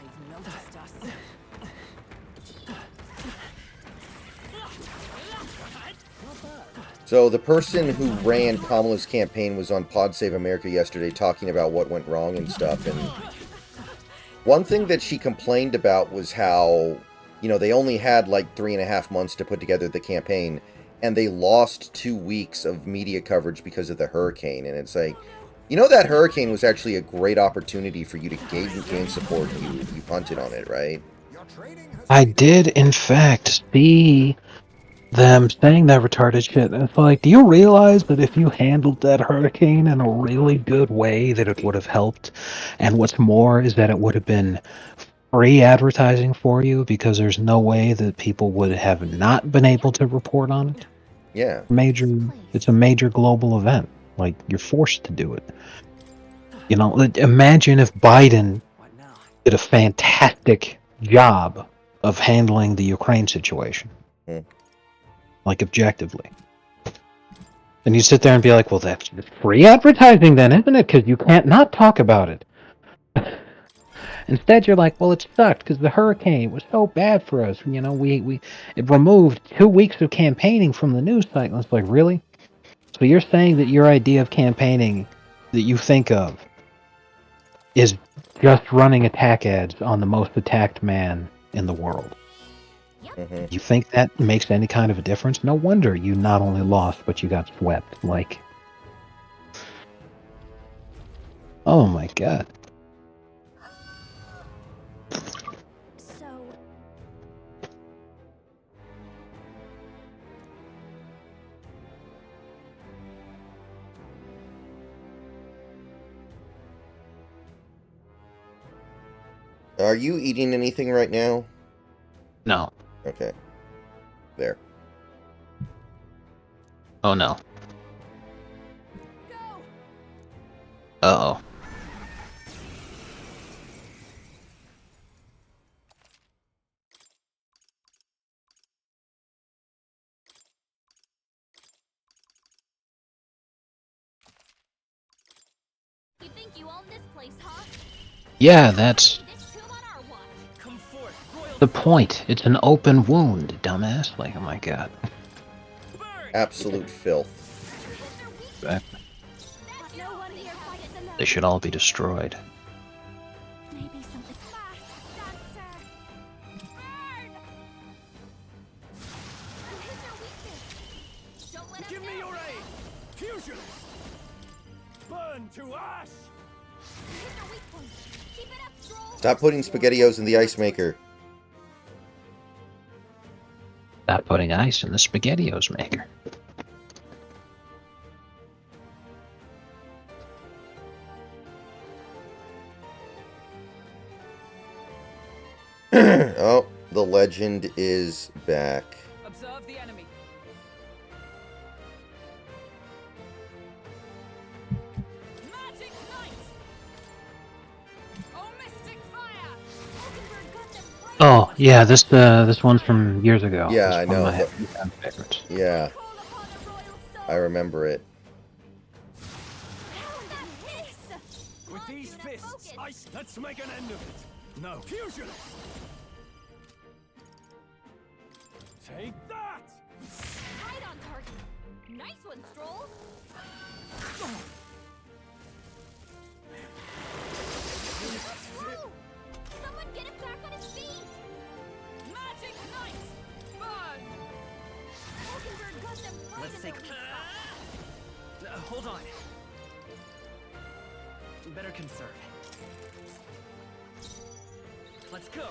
They've noticed us. So the person who ran Kamala's campaign was on Pod Save America yesterday talking about what went wrong and stuff. And one thing that she complained about was how, you know, they only had like 3.5 months to put together the campaign, and they lost 2 weeks of media coverage because of the hurricane. And it's like, you know, that hurricane was actually a great opportunity for you to gain support. You punted on it, right? I did, in fact, see them saying that retarded shit. And it's like, do you realize that if you handled that hurricane in a really good way, that it would have helped? And what's more is that it would have been free advertising for you, because there's no way that people would have not been able to report on it. Yeah. It's a major global event. Like, you're forced to do it. You know, imagine if Biden What now? did a fantastic job of handling the Ukraine situation. Like, objectively. And you sit there and be like, well, that's free advertising then, isn't it? Because you can't not talk about it. Instead, you're like, well, it sucked because the hurricane was so bad for us. You know, it removed 2 weeks of campaigning from the news cycle. It's like, really? So you're saying that your idea of campaigning that you think of is just running attack ads on the most attacked man in the world? Mm-hmm. You think that makes any kind of a difference? No wonder you not only lost, but you got swept. Like, oh my god. So, Are you eating anything right now? No. Okay. There. Oh no. Go! Uh-oh. you think you own this place, huh? Yeah, that's This tomb on our watch. Come forth, royal. the point. It's an open wound, dumbass. Like, oh my god. Burn! Absolute filth. That- That's no one here fights alone. They should all be destroyed. Maybe something fast, dancer. Burn! And hit their weakness. Don't let Give them me down. your aid! Fusion! Burn to ash! Hit their weak point. Keep it up, Stroll. Stop putting SpaghettiOs in the ice maker. Stop putting ice in the SpaghettiOs maker. Oh, the legend is back. Observe the enemy. Magic Knight! Oh, Mystic Fire! Hulkenberg got them right. Oh, yeah, this one's from years ago. Yeah, It's I one of know, my but- favorites. Yeah, Call upon the royal soul. I remember it. How that hiss! With these Fortuna fists, focus. let's make an end of it. No. Fusion! Take that! Right on target. Nice one, Stroll. Whoa! Someone get him back on his feet. Magic Knight! Burn! Hulkenberg got them right Let's in take. their weak spot. Hold on. Better conserve. Let's go.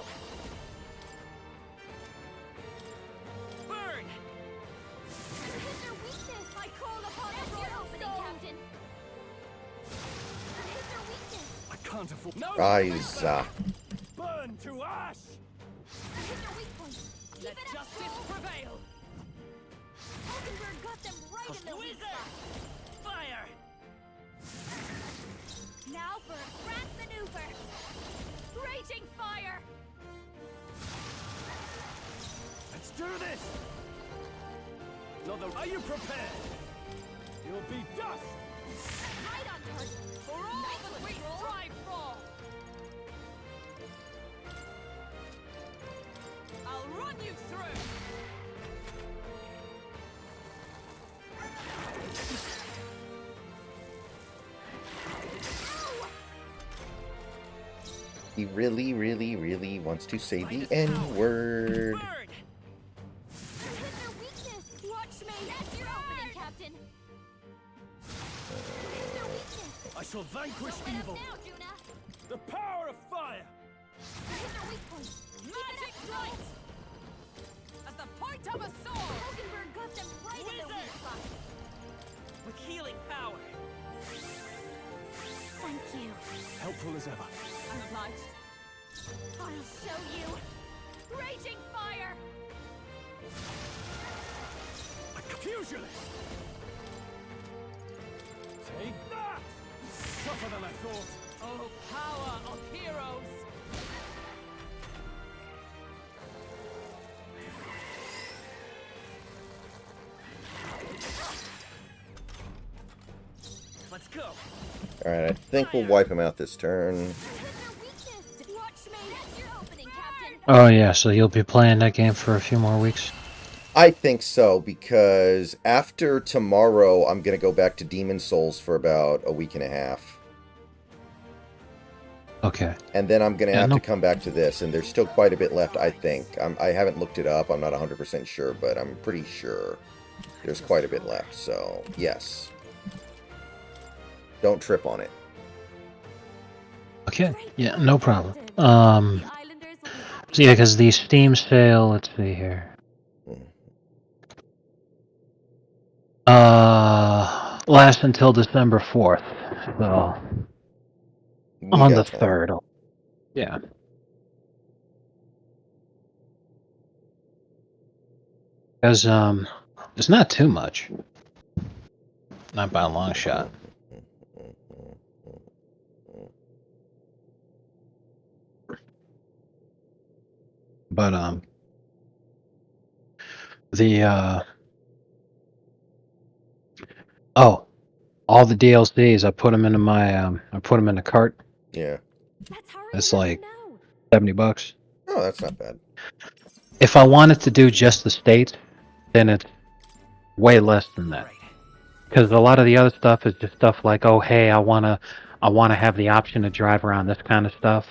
can't afford. No. Guys, Burn to ash. Let justice prevail. Hulkenberg got them right in the weak spot. Fire. Now for a grand maneuver. Raging fire. Let's do this. Are you prepared? You'll be dust. Right on target. For all that we strive for. I'll run you through. he really, really, really wants to say the N-word. Burn. Hit their weakness. Watch me. That's your opening, Captain. Hit their weakness. I shall vanquish Don't let evil. up now, Juna. The power of fire. Hit their weak point. Magic light. As the point of a sword. Hulkenberg got them right in the weak spot. With healing power. Thank you. Helpful as ever. I'm obliged. I'll show you. Raging fire. A pugilist. Take that. Tougher than I thought. Oh, power of heroes. Let's go. Alright, I think we'll wipe him out this turn. Hit their weakness. Watch me. That's your opening, Captain. Oh yeah, so you'll be playing that game for a few more weeks. I think so, because after tomorrow, I'm going to go back to Demon Souls for about a week and a half. Okay. And then I'm going to Yeah, have no- to come back to this, and there's still quite a bit left, I think. I haven't looked it up, I'm not 100% sure, but I'm pretty sure there's quite a bit left, so yes. Don't trip on it. Okay. Yeah, no problem. The Islanders will be happy. So yeah, because the Steam sale, let's see here. Lasts until December 4th. So We on the got time. 3rd. Yeah. Because it's not too much. Not by a long shot. But the oh, all the DLCs, I put them into my I put them in a cart. Yeah. That's how It's I like know. $70. Oh, that's not bad. If I wanted to do just the states, then it's way less than that. Because a lot of the other stuff is just stuff like, oh hey, I wanna have the option to drive around this kind of stuff.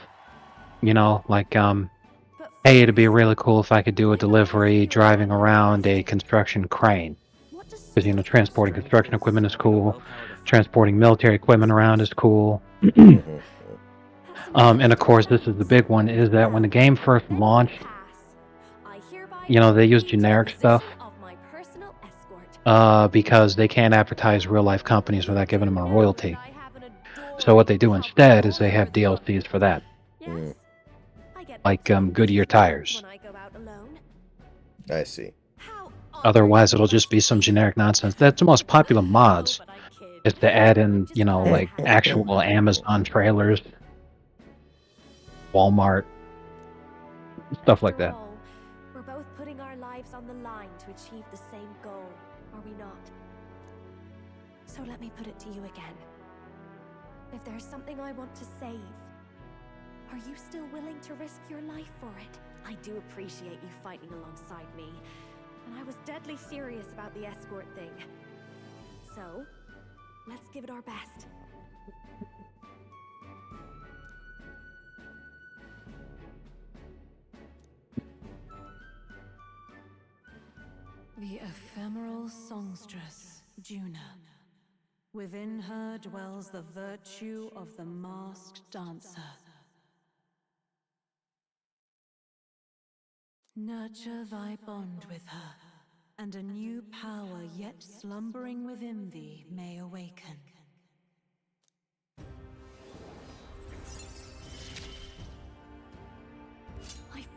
You know, like But hey, it'd be first, really cool if I could do a delivery driving around a construction crane. what does Because you know, transporting construction equipment is cool. Transporting military equipment around is cool. And of course, this is the big one: is that when the game first launched, you know, they use generic stuff. Because they can't advertise real life companies without giving them a royalty. So what they do instead is they have DLCs for that. Mm. Like Goodyear tires. I see. Otherwise, it'll just be some generic nonsense. That's the most popular mods, is to add in, you know, like actual Amazon trailers, Walmart, stuff like that. We're both putting our lives on the line to achieve the same goal, are we not? So let me put it to you again. If there's something I want to save, are you still willing to risk your life for it? I do appreciate you fighting alongside me, and I was deadly serious about the escort thing. So, let's give it our best. The ephemeral songstress, Juna. Within her dwells the virtue of the masked dancer. Nurture thy bond with her, and a new power yet slumbering within thee may awaken.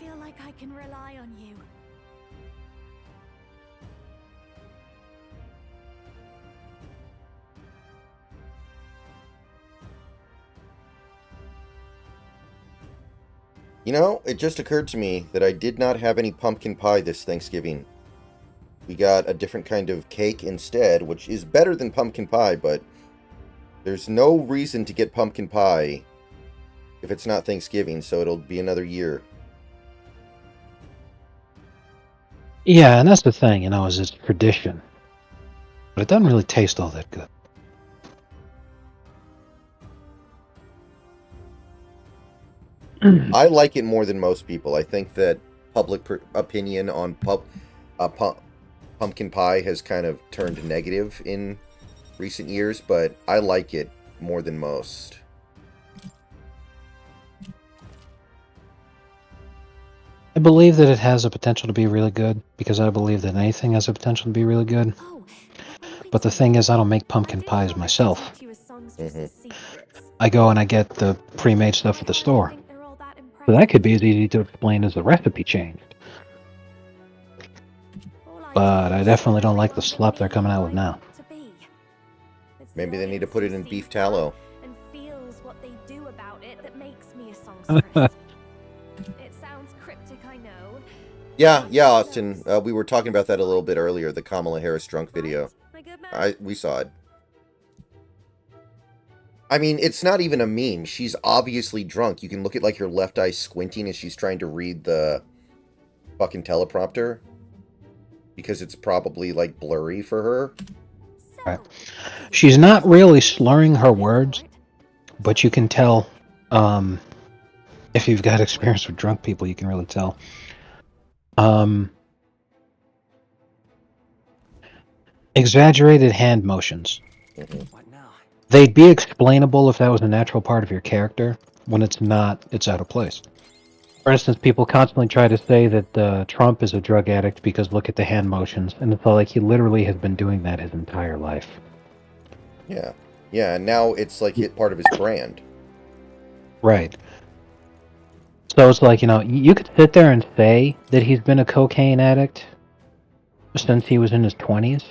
feel like I can rely on you. You know, it just occurred to me that I did not have any pumpkin pie this Thanksgiving. We got a different kind of cake instead, which is better than pumpkin pie, but there's no reason to get pumpkin pie if it's not Thanksgiving, so it'll be another year. Yeah, and that's the thing, you know, is it's tradition. But it doesn't really taste all that good. I like it more than most people. I think that public opinion on pumpkin pie has kind of turned negative in recent years, but I like it more than most. I believe that it has a potential to be really good, because I believe that anything has a potential to be really good. Oh, But the thing is, I don't make pumpkin pies myself. Mm-hmm. I go and I get the pre-made stuff at the store. So that could be as easy to explain as the recipe changed. But I definitely don't like the slop they're coming out with now. Maybe they need to put it in beef tallow. And feels what they do about it that makes me a songstress. It sounds cryptic, I know. Yeah, Austin. We were talking about that a little bit earlier, the Kamala Harris drunk video. We saw it. I mean, it's not even a meme. She's obviously drunk. You can look at, like, her left eye squinting as she's trying to read the fucking teleprompter. Because it's probably, like, blurry for her. Right. She's not really slurring her words, but you can tell, if you've got experience with drunk people, you can really tell. Exaggerated hand motions. Mm-hmm. What now? They'd be explainable if that was a natural part of your character. When it's not, it's out of place. For instance, people constantly try to say that Trump is a drug addict because look at the hand motions, and it's like he literally has been doing that his entire life. Yeah. Yeah, and now it's like part of his brand. Right. So it's like, you know, you could sit there and say that he's been a cocaine addict since he was in his 20s.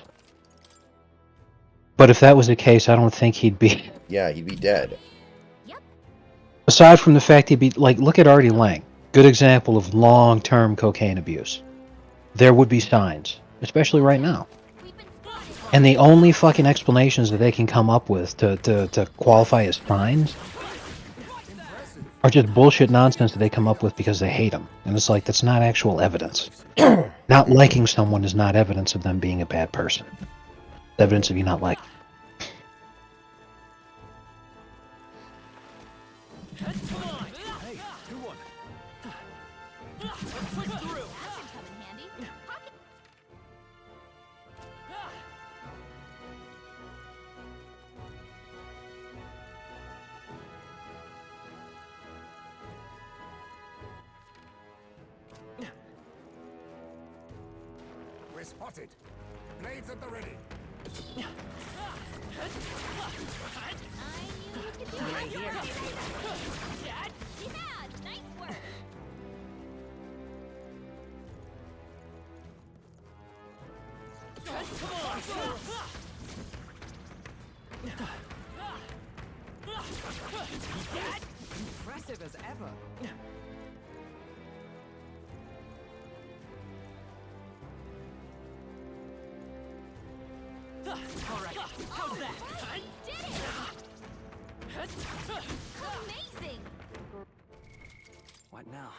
But if that was the case, I don't think he'd be... Yeah, he'd be dead. Aside from the fact he'd be... Like, look at Artie Lang. Good example of long-term cocaine abuse. There would be signs, especially right now. And the only fucking explanations that they can come up with to qualify as signs are just bullshit nonsense that they come up with because they hate him. And it's like, that's not actual evidence. Not liking someone is not evidence of them being a bad person. It's evidence of you not liking. We're spotted. Blades at the ready. Impressive as ever. Alright, how's that? Did it! Amazing! What now?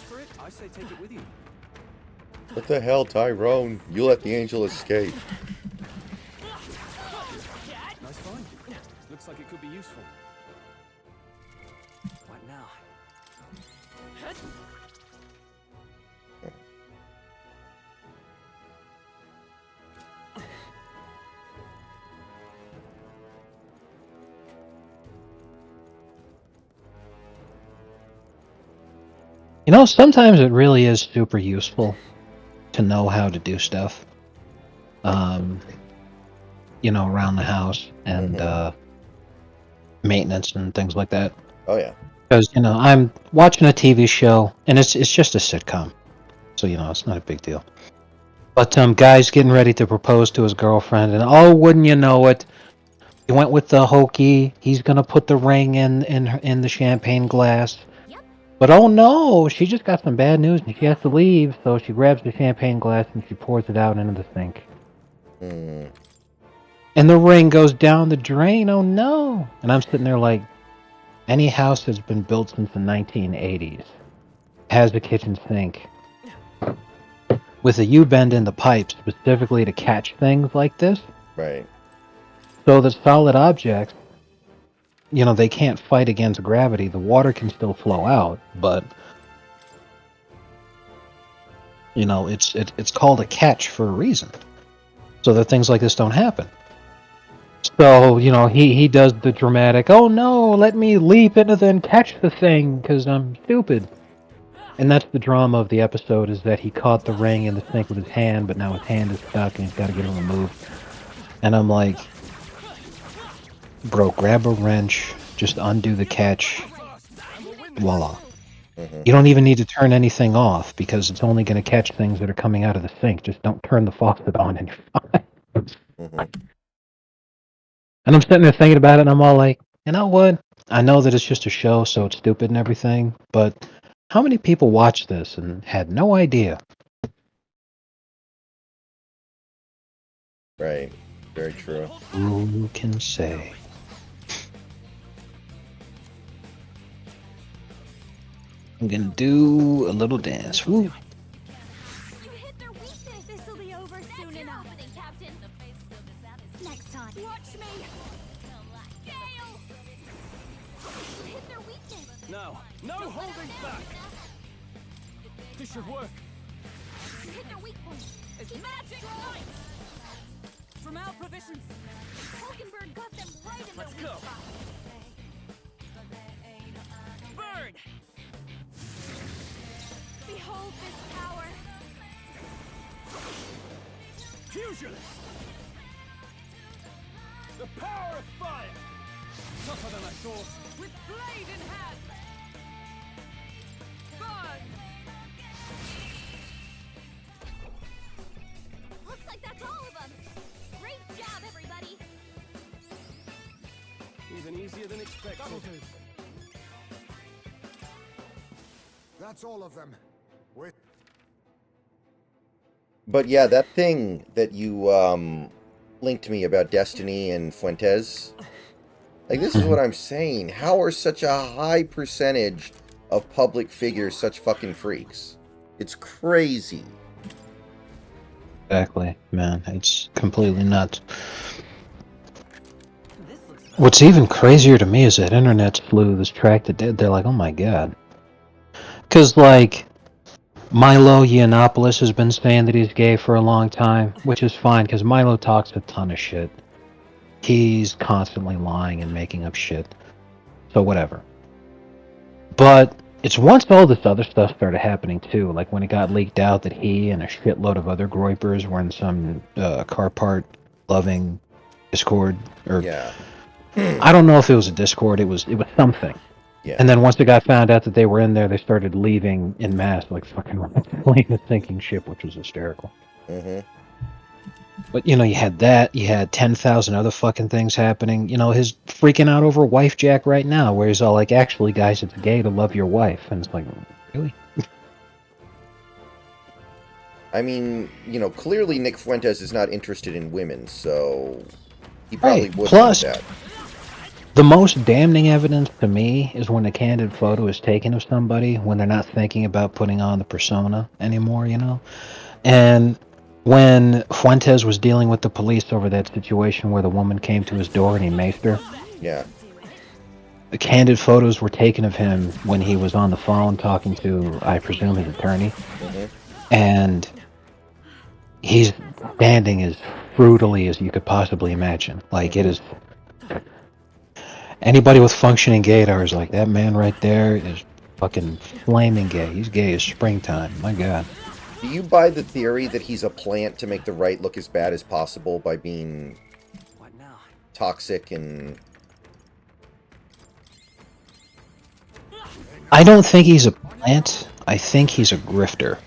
For it? I say take it with you. What the hell, Tyrone? You let the angel escape. Nice find. Looks like it could be useful. What now? You know, sometimes it really is super useful to to know how to do stuff. Around the house and maintenance and things like that. Oh yeah. Because I'm watching a TV show and it's just a sitcom, so it's not a big deal. But guy's getting ready to propose to his girlfriend, and oh, wouldn't you know it, he went with the hokey. He's gonna put the ring in the champagne glass. But oh no, she just got some bad news and she has to leave. So she grabs the champagne glass and she pours it out into the sink. Mm. And the ring goes down the drain. Oh no! And I'm sitting there like, any house that's been built since the 1980s has a kitchen sink with a U-bend in the pipe specifically to catch things like this. Right. So the solid objects, they can't fight against gravity. The water can still flow out, but it's called a catch for a reason, so that things like this don't happen. So he does the dramatic, oh no, let me leap into then catch the thing because I'm stupid. And that's the drama of the episode, is that he caught the ring in the sink with his hand, but now his hand is stuck and he's got to get it removed. And I'm like, bro, grab a wrench, just undo the catch, voila. Mm-hmm. You don't even need to turn anything off because it's only going to catch things that are coming out of the sink. Just don't turn the faucet on and you're fine. Mm-hmm. And I'm sitting there thinking about it and I'm all like, you know what? I know that it's just a show, so it's stupid and everything, but how many people watched this and had no idea? Right. Very true. Who can say? I'm gonna do a little dance. Woo. You hit their weakness. This'll be over soon enough. Captain. Next time. Watch me. Gale. You hit their weakness. No. No holding back. This should work. You hit their weak point. It's magic light! From our provisions. Hulkenberg got them right in Let's their go. weak spot. Burn! Behold this power. Fusion! The power of fire! Tougher than I thought. With blade in hand! Burn! Looks like that's all of them. Great job, everybody. Even easier than expected. That'll do. That's all of them. Wait. But yeah, that thing that you linked me about Destiny and Fuentes, like, this is what I'm saying. How are such a high percentage of public figures such fucking freaks? It's crazy. Exactly, man. It's completely nuts. What's even crazier to me is that internet flew this track that did. They're like, oh my god. Because, like, Milo Yiannopoulos has been saying that he's gay for a long time, which is fine, because Milo talks a ton of shit. He's constantly lying and making up shit. So whatever. But it's once all this other stuff started happening too, like when it got leaked out that he and a shitload of other groypers were in some car part loving Discord, or Yeah. I don't know if it was a Discord, it was something. Yeah. And then once it got found out that they were in there, they started leaving in mass, like fucking randomly in a sinking ship, which was hysterical. Mm-hmm. But, you had that. You had 10,000 other fucking things happening. His freaking out over wife jack right now, where he's all like, actually, guys, it's gay to love your wife. And it's like, really? I mean, clearly Nick Fuentes is not interested in women, so he probably Right. would Plus, do that. the most damning evidence to me is when a candid photo is taken of somebody when they're not thinking about putting on the persona anymore, And when Fuentes was dealing with the police over that situation where the woman came to his door and he maced her, Yeah. the candid photos were taken of him when he was on the phone talking to, I presume, his attorney. Mm-hmm. And he's standing as brutally as you could possibly imagine. Like, it is... Anybody with functioning gaydar is like, that man right there is fucking flaming gay. He's gay as springtime. My god. Do you buy the theory that he's a plant to make the right look as bad as possible by being What now? toxic and... I don't think he's a plant. I think he's a grifter.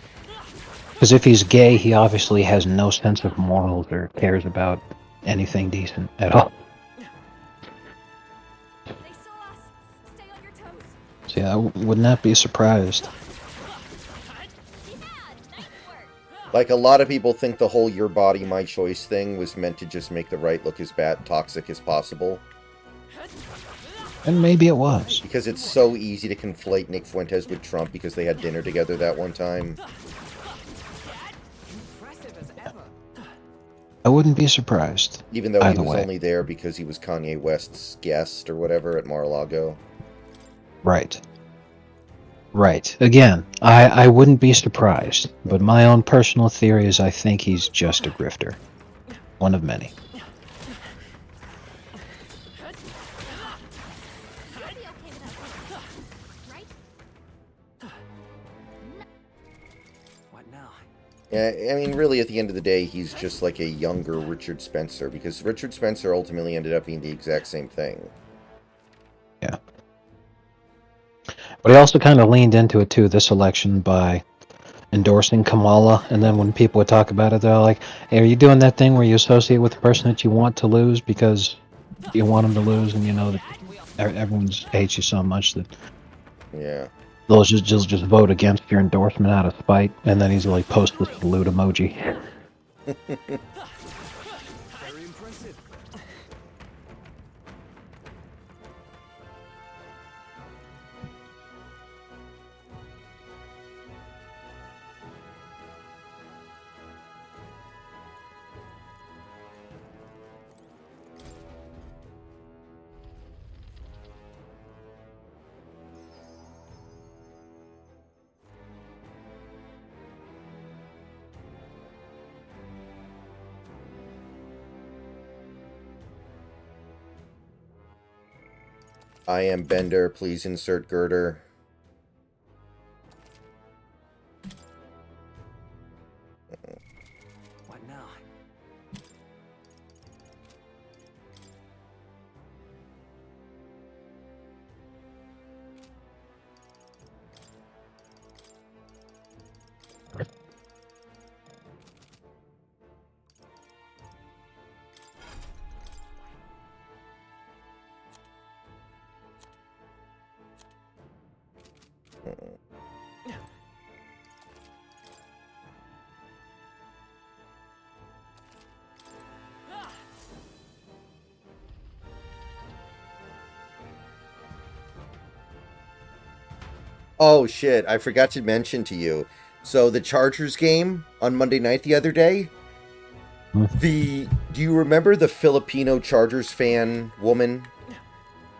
Because if he's gay, he obviously has no sense of morals or cares about anything decent at all. They saw us. Stay on your toes. So yeah, I would not be surprised. Like, a lot of people think the whole your body, my choice thing was meant to just make the right look as bad, toxic as possible. And maybe it was. Because it's so easy to conflate Nick Fuentes with Trump because they had dinner together that one time. Impressive as ever. I wouldn't be surprised. Even though he Either was way. only there because he was Kanye West's guest or whatever at Mar-a-Lago. Right. Right. Again, I wouldn't be surprised. But my own personal theory is I think he's just a grifter. One of many. What now? Yeah, I mean, really, at the end of the day, he's just like a younger Richard Spencer, because Richard Spencer ultimately ended up being the exact same thing. Yeah. But he also kind of leaned into it, too, this election by endorsing Kamala, and then when people would talk about it, they're like, hey, are you doing that thing where you associate with the person that you want to lose because you want them to lose, and you know that everyone hates you so much that Yeah. they'll just vote against your endorsement out of spite, and then he's like, post the salute emoji. Very impressive. I am Bender, please insert girder. What now? Oh, shit, I forgot to mention to you. So, the Chargers game on Monday night the other day, do you remember the Filipino Chargers fan woman?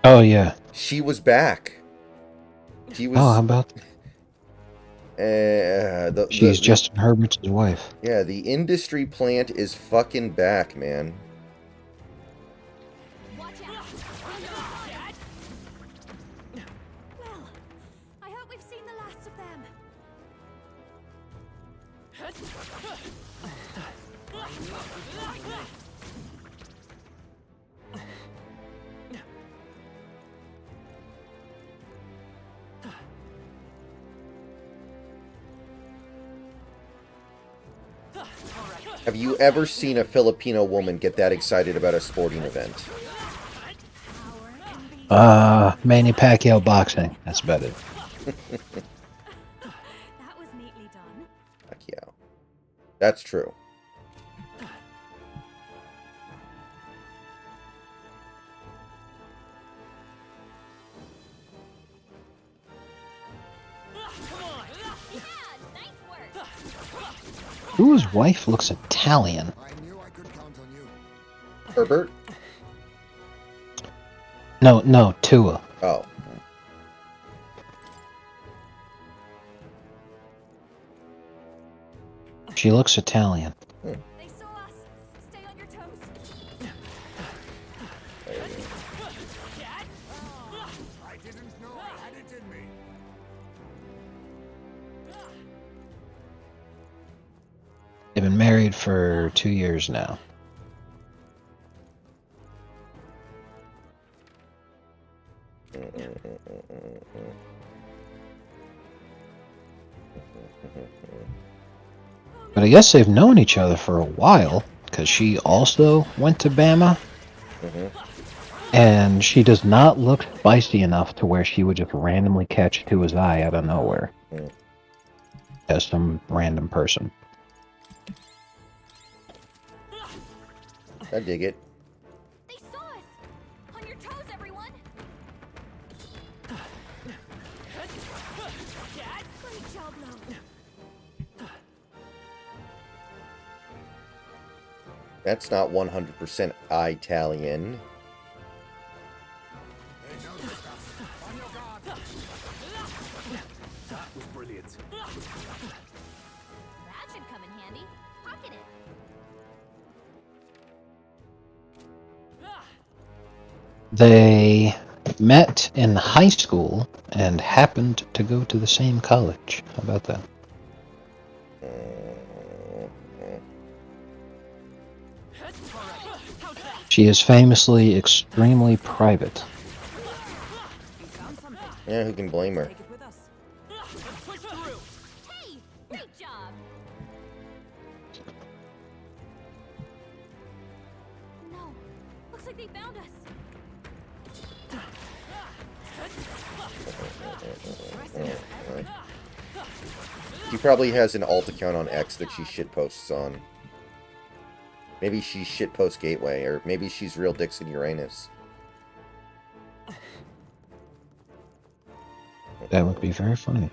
Oh, yeah. She was back. She was... Oh, how about... She's the, Justin Herbert's wife. Yeah, the industry plant is fucking back, man. Watch out. Well, I hope we've seen the last of them. Have you ever seen a Filipino woman get that excited about a sporting event? Manny Pacquiao boxing. That's about it. That was neatly done. Pacquiao. That's true. Whose wife looks Italian? I knew I could count on you. Herbert? No, Tua. Oh. She looks Italian. They saw us. Stay on your toes. I didn't know I had it in me. married for 2 years now. But I guess they've known each other for a while, because she also went to Bama, and she does not look spicy enough to where she would just randomly catch to his eye out of nowhere as some random person. I dig it. They saw us! On your toes, everyone! Great job, Lo. That's not 100% Italian. On your guard. That was brilliant. That should come in handy. Pocket it. They met in high school and happened to go to the same college. How about that? She is famously extremely private. Yeah, who can blame her? Take it with us. Push through. Hey! Great job! No. Looks like they found us. She probably has an alt account on X that she shitposts on. Maybe she's shitpost Gateway, or maybe she's real Dixon Uranus. That would be very funny.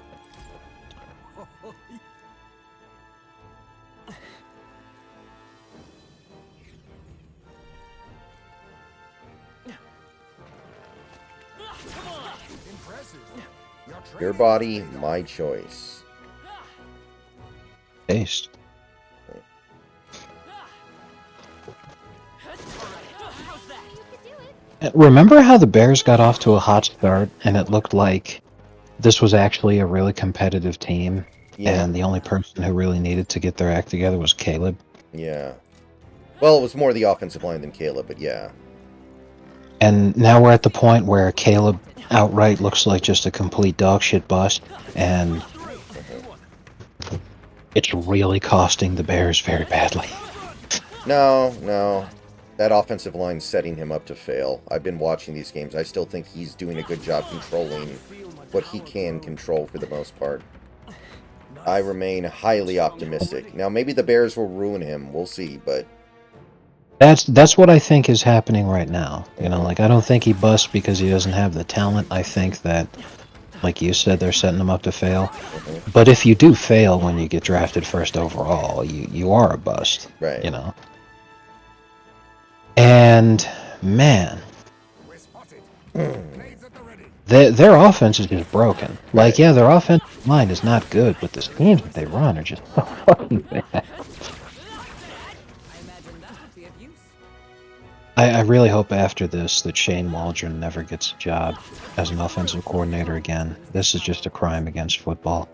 Impressive. Your body, my choice. Taste. Remember how the Bears got off to a hot start and it looked like this was actually a really competitive team, Yeah. and the only person who really needed to get their act together was Caleb? Yeah. Well, it was more the offensive line than Caleb, but yeah. And now we're at the point where Caleb outright looks like just a complete dogshit bust, and it's really costing the Bears very badly. No. That offensive line's setting him up to fail. I've been watching these games. I still think he's doing a good job controlling what he can control for the most part. I remain highly optimistic. Now, maybe the Bears will ruin him. We'll see, but... That's what I think is happening right now. You know, like, I don't think he busts because he doesn't have the talent. I think that, like you said, they're setting him up to fail. But if you do fail when you get drafted first overall, you are a bust. Right. You know? And, man, We're spotted. Hmm. Blades at the ready. their offense is just broken. Like, yeah, their offensive line is not good, but the schemes that they run are just so fucking bad. I imagine that would be of use. I really hope after this that Shane Waldron never gets a job as an offensive coordinator again. This is just a crime against football.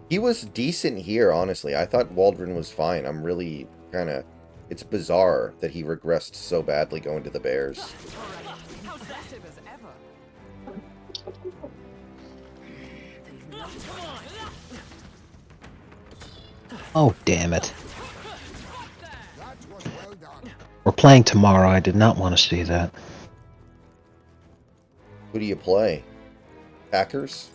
He was decent here, honestly. I thought Waldron was fine. I'm really kind of... It's bizarre that he regressed so badly going to the Bears. How effective as ever. Oh, damn it. That was well done. We're playing tomorrow. I did not want to see that. Who do you play? Packers?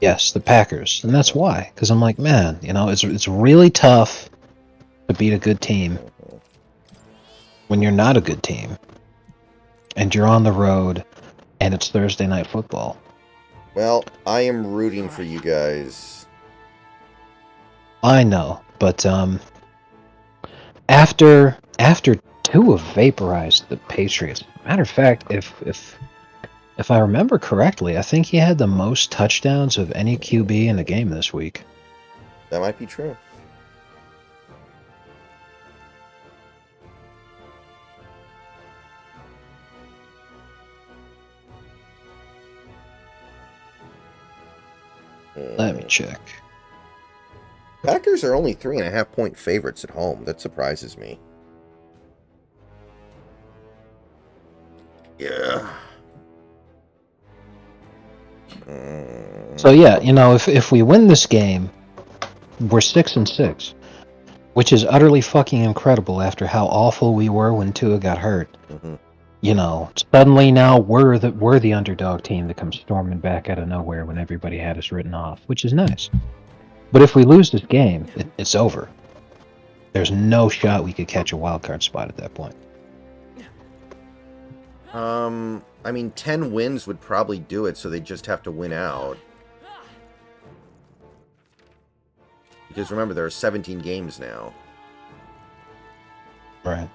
Yes, the Packers. And that's why. Because I'm like, man, you know, it's really tough to beat a good team when you're not a good team. And you're on the road, and it's Thursday Night Football. Well, I am rooting for you guys. I know, but after Tua vaporized the Patriots. Matter of fact, if I remember correctly, I think he had the most touchdowns of any QB in a game this week. That might be true. Let me check. Packers are only 3.5-point favorites at home. That surprises me. Yeah. So yeah, you know, if we win this game, we're 6-6, which is utterly fucking incredible after how awful we were when Tua got hurt. Mm-hmm. You know, suddenly now we're the underdog team that comes storming back out of nowhere when everybody had us written off, which is nice. But if we lose this game, it's over. There's no shot we could catch a wild card spot at that point. I mean, 10 wins would probably do it, so they just have to win out. Because remember, there are 17 games now. Right.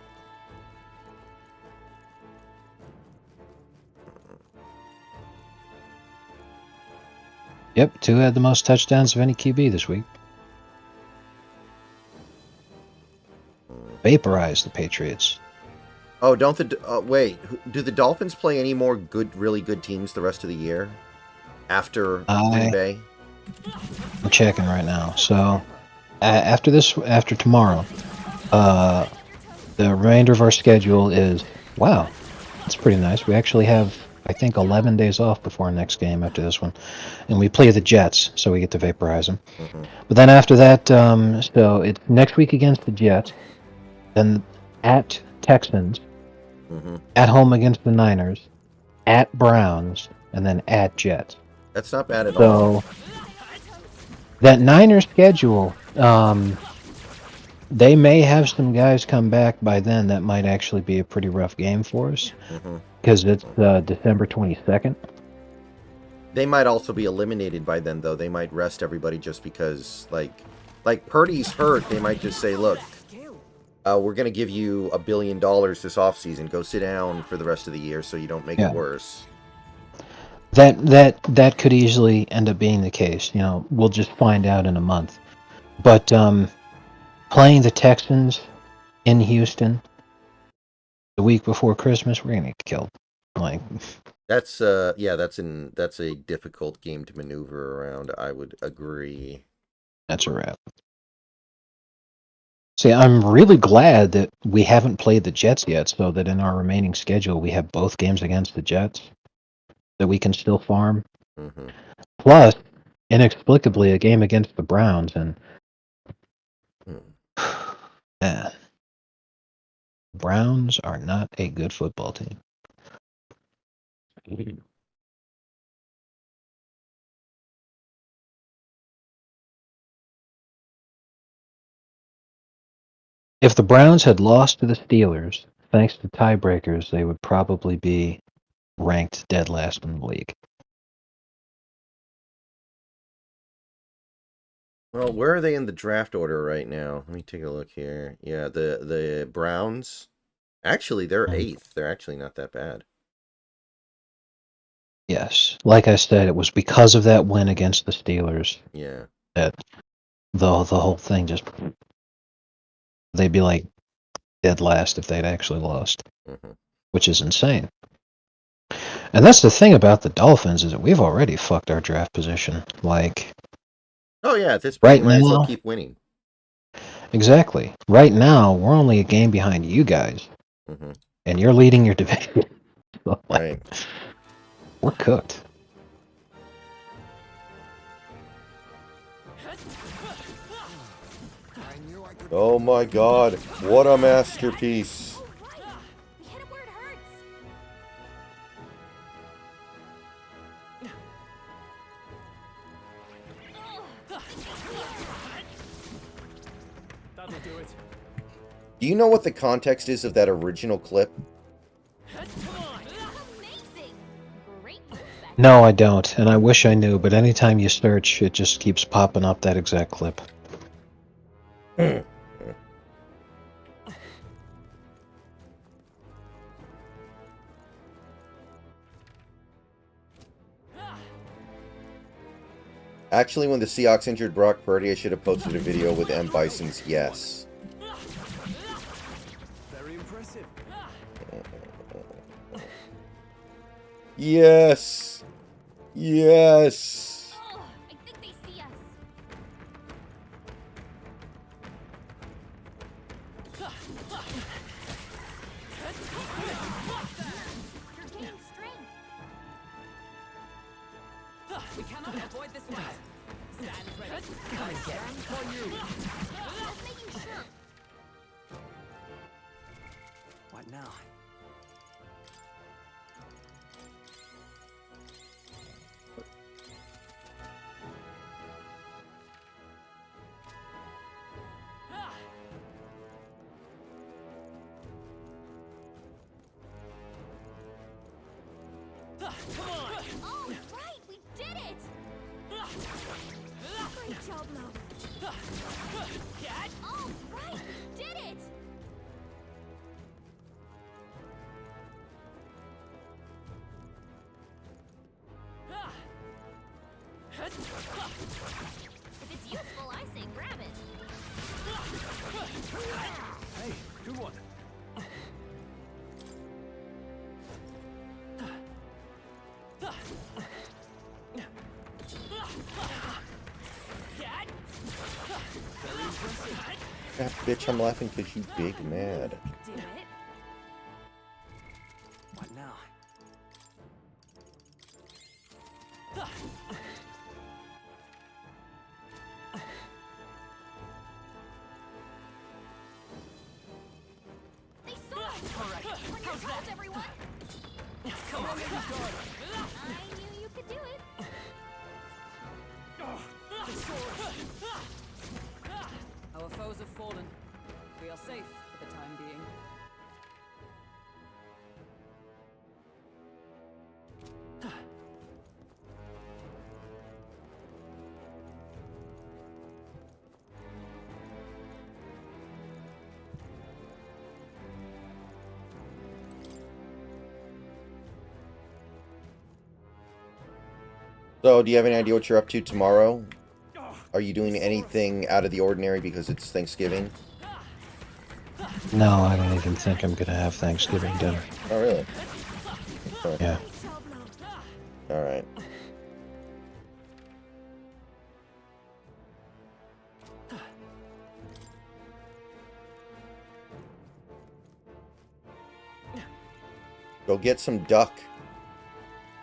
Yep, Tua had the most touchdowns of any QB this week. Vaporized the Patriots. Oh, don't the... wait, do the Dolphins play any more really good teams the rest of the year? After Green Bay? I'm checking right now. So, after tomorrow, the remainder of our schedule is... Wow, that's pretty nice. We actually have, I think, 11 days off before our next game after this one. And we play the Jets, so we get to vaporize them. Mm-hmm. But then after that, so it's next week against the Jets, then at Texans, at home against the Niners, at Browns, and then at Jets. That's not bad at all. So that Niners schedule, they may have some guys come back by then. That might actually be a pretty rough game for us because it's December 22nd. They might also be eliminated by then, though. They might rest everybody just because, like Purdy's hurt. They might just say, look, we're going to give you $1 billion this offseason. Go sit down for the rest of the year so you don't make it worse. That could easily end up being the case. You know, we'll just find out in a month. But playing the Texans in Houston the week before Christmas, we're gonna get killed. Like that's that's a difficult game to maneuver around. I would agree. That's a wrap. See, I'm really glad that we haven't played the Jets yet, so that in our remaining schedule we have both games against the Jets that we can still farm. Plus, inexplicably, a game against the Browns, and Browns are not a good football team. If the Browns had lost to the Steelers, thanks to tiebreakers, they would probably be ranked dead last in the league. Well, where are they in the draft order right now? Let me take a look here. Yeah, the Browns. Actually, they're 8th. They're actually not that bad. Yes. Like I said, it was because of that win against the Steelers. Yeah. That the whole thing just... They'd be like dead last if they'd actually lost. Which is insane. And that's the thing about the Dolphins, is that we've already fucked our draft position. Like... Oh yeah, at this point, right you might now, as well keep winning. Exactly. Right now, we're only a game behind you guys. And you're leading your division. So, right. We're cooked. Oh my god, what a masterpiece. That'll do it. Do you know what the context is of that original clip? No, I don't, and I wish I knew, but anytime you search, it just keeps popping up that exact clip. Actually, when the Seahawks injured Brock Purdy, I should have posted a video with M. Bison's yes. Very impressive. Yes! Yes! I think they see us. this fight. Stand ready. Stand for you. Just making sure. What now? Come on! Oh, right! We did it! Great job, love. Catch! Oh, right! We did it! If it's useful, I say grab it. Hey, good one. Catch! That bitch, I'm laughing because she's big mad. Do it. What now? They saw us! On your toes, everyone! Come on, you got it. I knew you could do it. The sword. Our foes have fallen. We are safe for the time being. So, do you have any idea what you're up to tomorrow? Are you doing anything out of the ordinary because it's Thanksgiving? No, I don't even think I'm gonna have Thanksgiving dinner. Oh, really? Okay. Yeah. Great job, love. Alright. Go get some duck.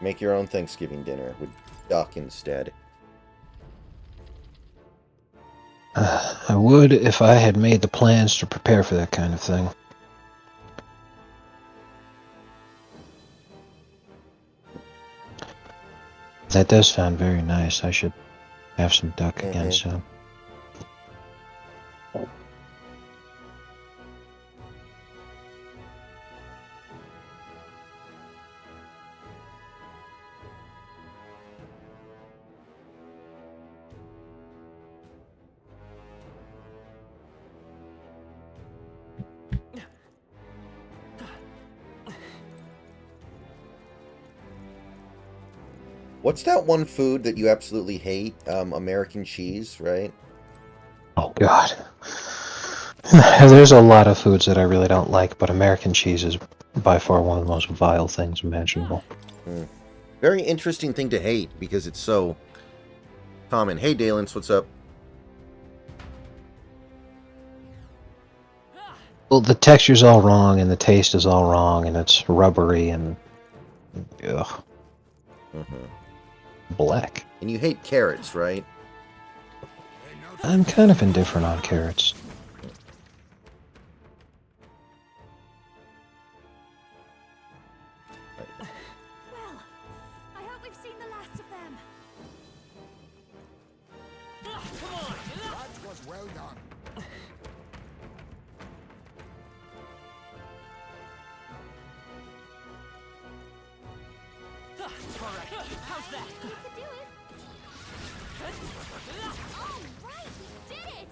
Make your own Thanksgiving dinner with duck instead. I would if I had made the plans to prepare for that kind of thing. That does sound very nice. I should have some duck again soon. What's that one food that you absolutely hate? American cheese, right? Oh God. There's a lot of foods that I really don't like, but American cheese is by far one of the most vile things imaginable. Very interesting thing to hate because it's so common. Hey, Dalens, what's up? Well, the texture's all wrong, and the taste is all wrong, and it's rubbery and ugh, black. And you hate carrots, right? I'm kind of indifferent on carrots. Well, I hope we've seen the last of them. That was well done. How's that? You could do it. Oh, right! We did it!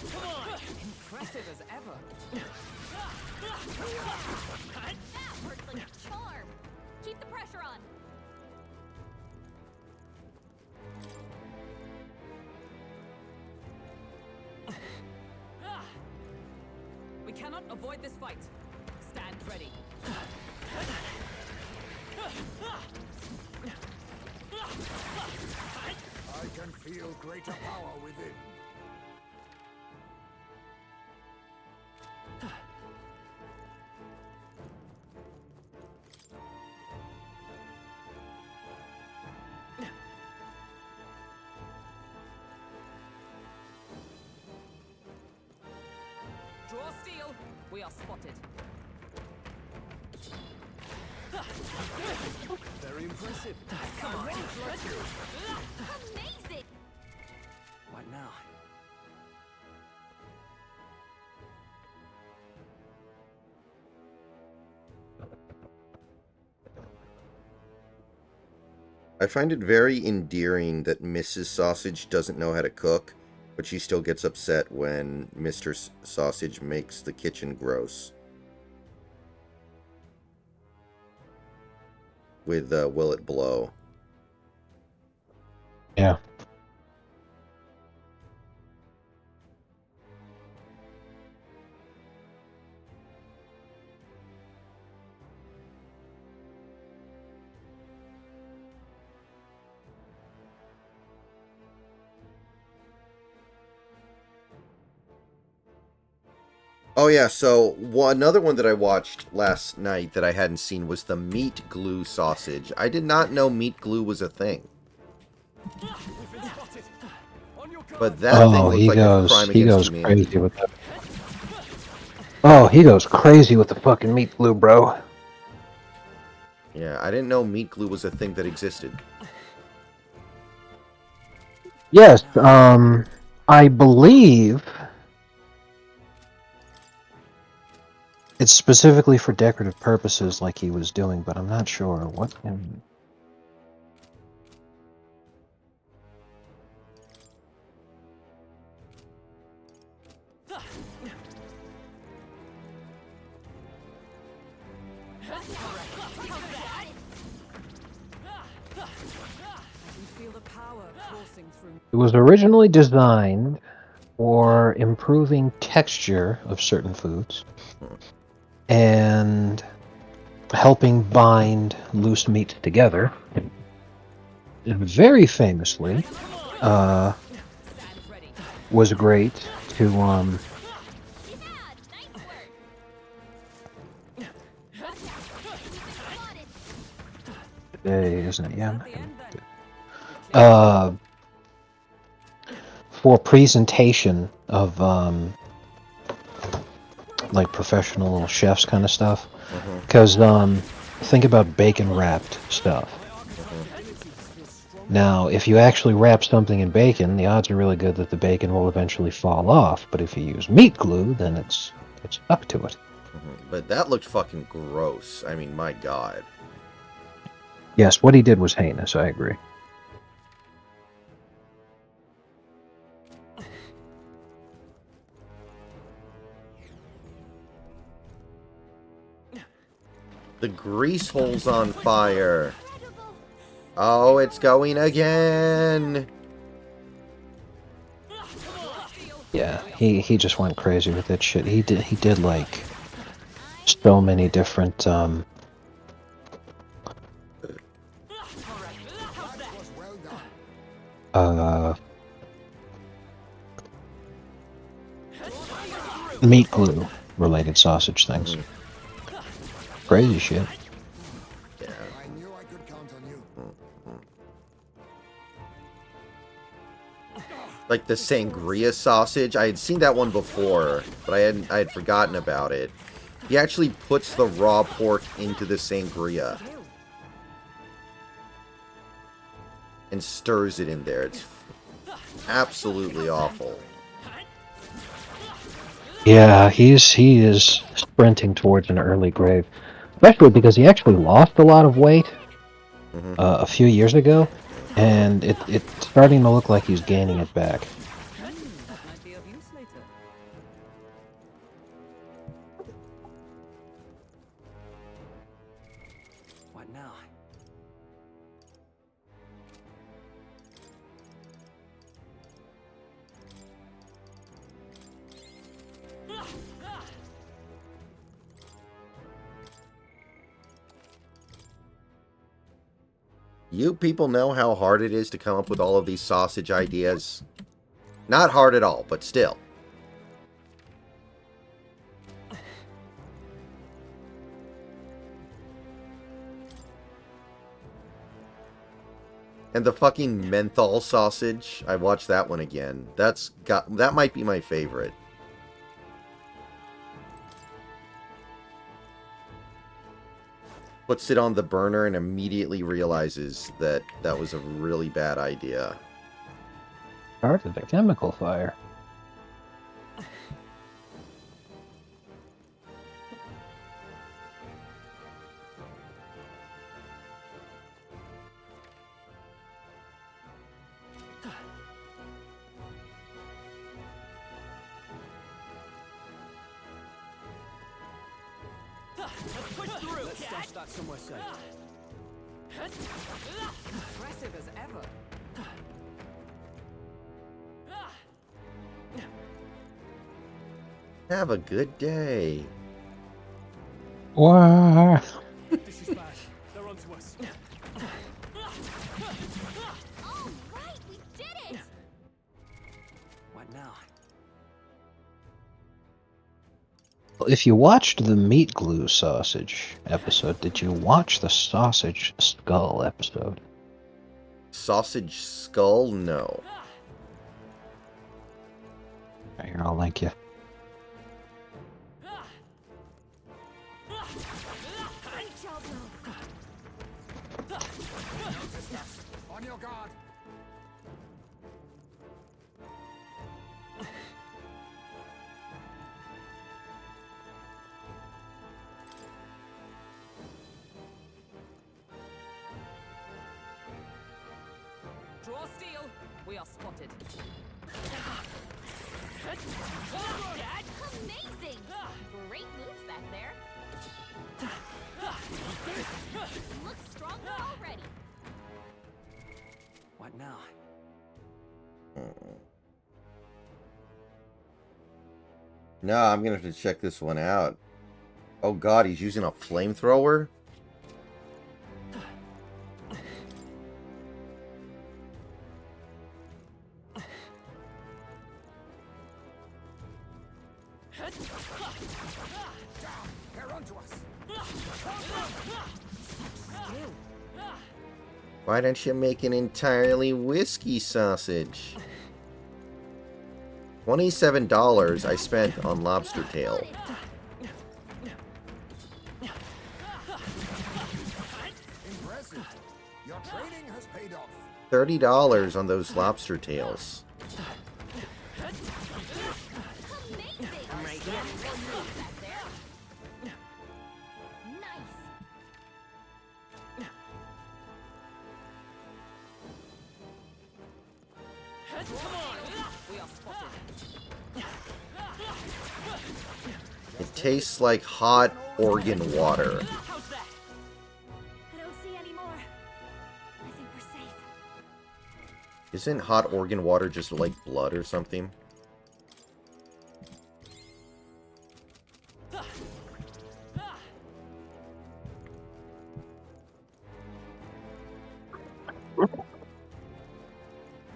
Come on! Impressive as ever. That worked like a charm. Keep the pressure on. We cannot avoid this fight. Stand ready. I can feel greater power within. Draw steel. We are spotted. Very impressive. Come on. Amazing! What now? I find it very endearing that Mrs. Sausage doesn't know how to cook, but she still gets upset when Mr. Sausage makes the kitchen gross. With Will It Blow. Yeah. Oh yeah, so another one that I watched last night that I hadn't seen was the meat glue sausage. I did not know meat glue was a thing. We've been spotted. On your guard. But that thing Oh, looked he like a crime against goes humanity. crazy with that. Oh, he goes crazy with the fucking meat glue, bro. Yeah, I didn't know meat glue was a thing that existed. Yes, I believe it's specifically for decorative purposes like he was doing, but I'm not sure what can... You feel the power coursing through. It was originally designed for improving texture of certain foods and helping bind loose meat together. It very famously Stand ready. was great to today, isn't it? Yeah. At the end then. For presentation of like professional chefs kind of stuff. Because think about bacon wrapped stuff. Now, if you actually wrap something in bacon, the odds are really good that the bacon will eventually fall off. But if you use meat glue, then it's stuck to it. But that looked fucking gross. I mean, my god. Yes, what he did was heinous. I agree. The grease hole's on fire. Oh, it's going again. Yeah, he just went crazy with that shit. He did like so many different meat glue related sausage things. Crazy shit. I knew I could count on you. Like the sangria sausage. I had seen that one before, but I had forgotten about it. He actually puts the raw pork into the sangria and stirs it in there. It's absolutely awful. Yeah, he is sprinting towards an early grave, especially because he actually lost a lot of weight a few years ago, and it's starting to look like he's gaining it back. Might be of use later. What now? You people know how hard it is to come up with all of these sausage ideas? Not hard at all, but still. And the fucking menthol sausage. I watched that one again. That might be my favorite. Puts it on the burner and immediately realizes that that was a really bad idea. Started a chemical fire. Let's push through. Let's stash that somewhere safe. Impressive as ever. Have a good day. What? This is bad. They're onto us. All right, we did it! What now? If you watched the meat glue sausage episode, did you watch the sausage skull episode? Sausage skull? No. Right here, I'll link you. On your guard. Draw steel. We are spotted. Amazing! Great moves back there. Looks stronger already. What now? No, I'm gonna have to check this one out. Oh god, he's using a flamethrower? They're onto us. Why don't you make an entirely whiskey sausage? $27 I spent on lobster tail. Impressive. Your training has paid off. $30 on those lobster tails. Amazing! Moves back there. Nice. We are spotted. It tastes like hot organ water. How's that? I don't see any more. I think we're safe. Isn't hot organ water just like blood or something?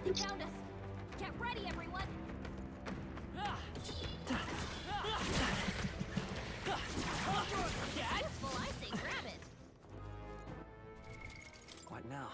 They found us. Get ready, everyone. Useful, I say grab it. What now?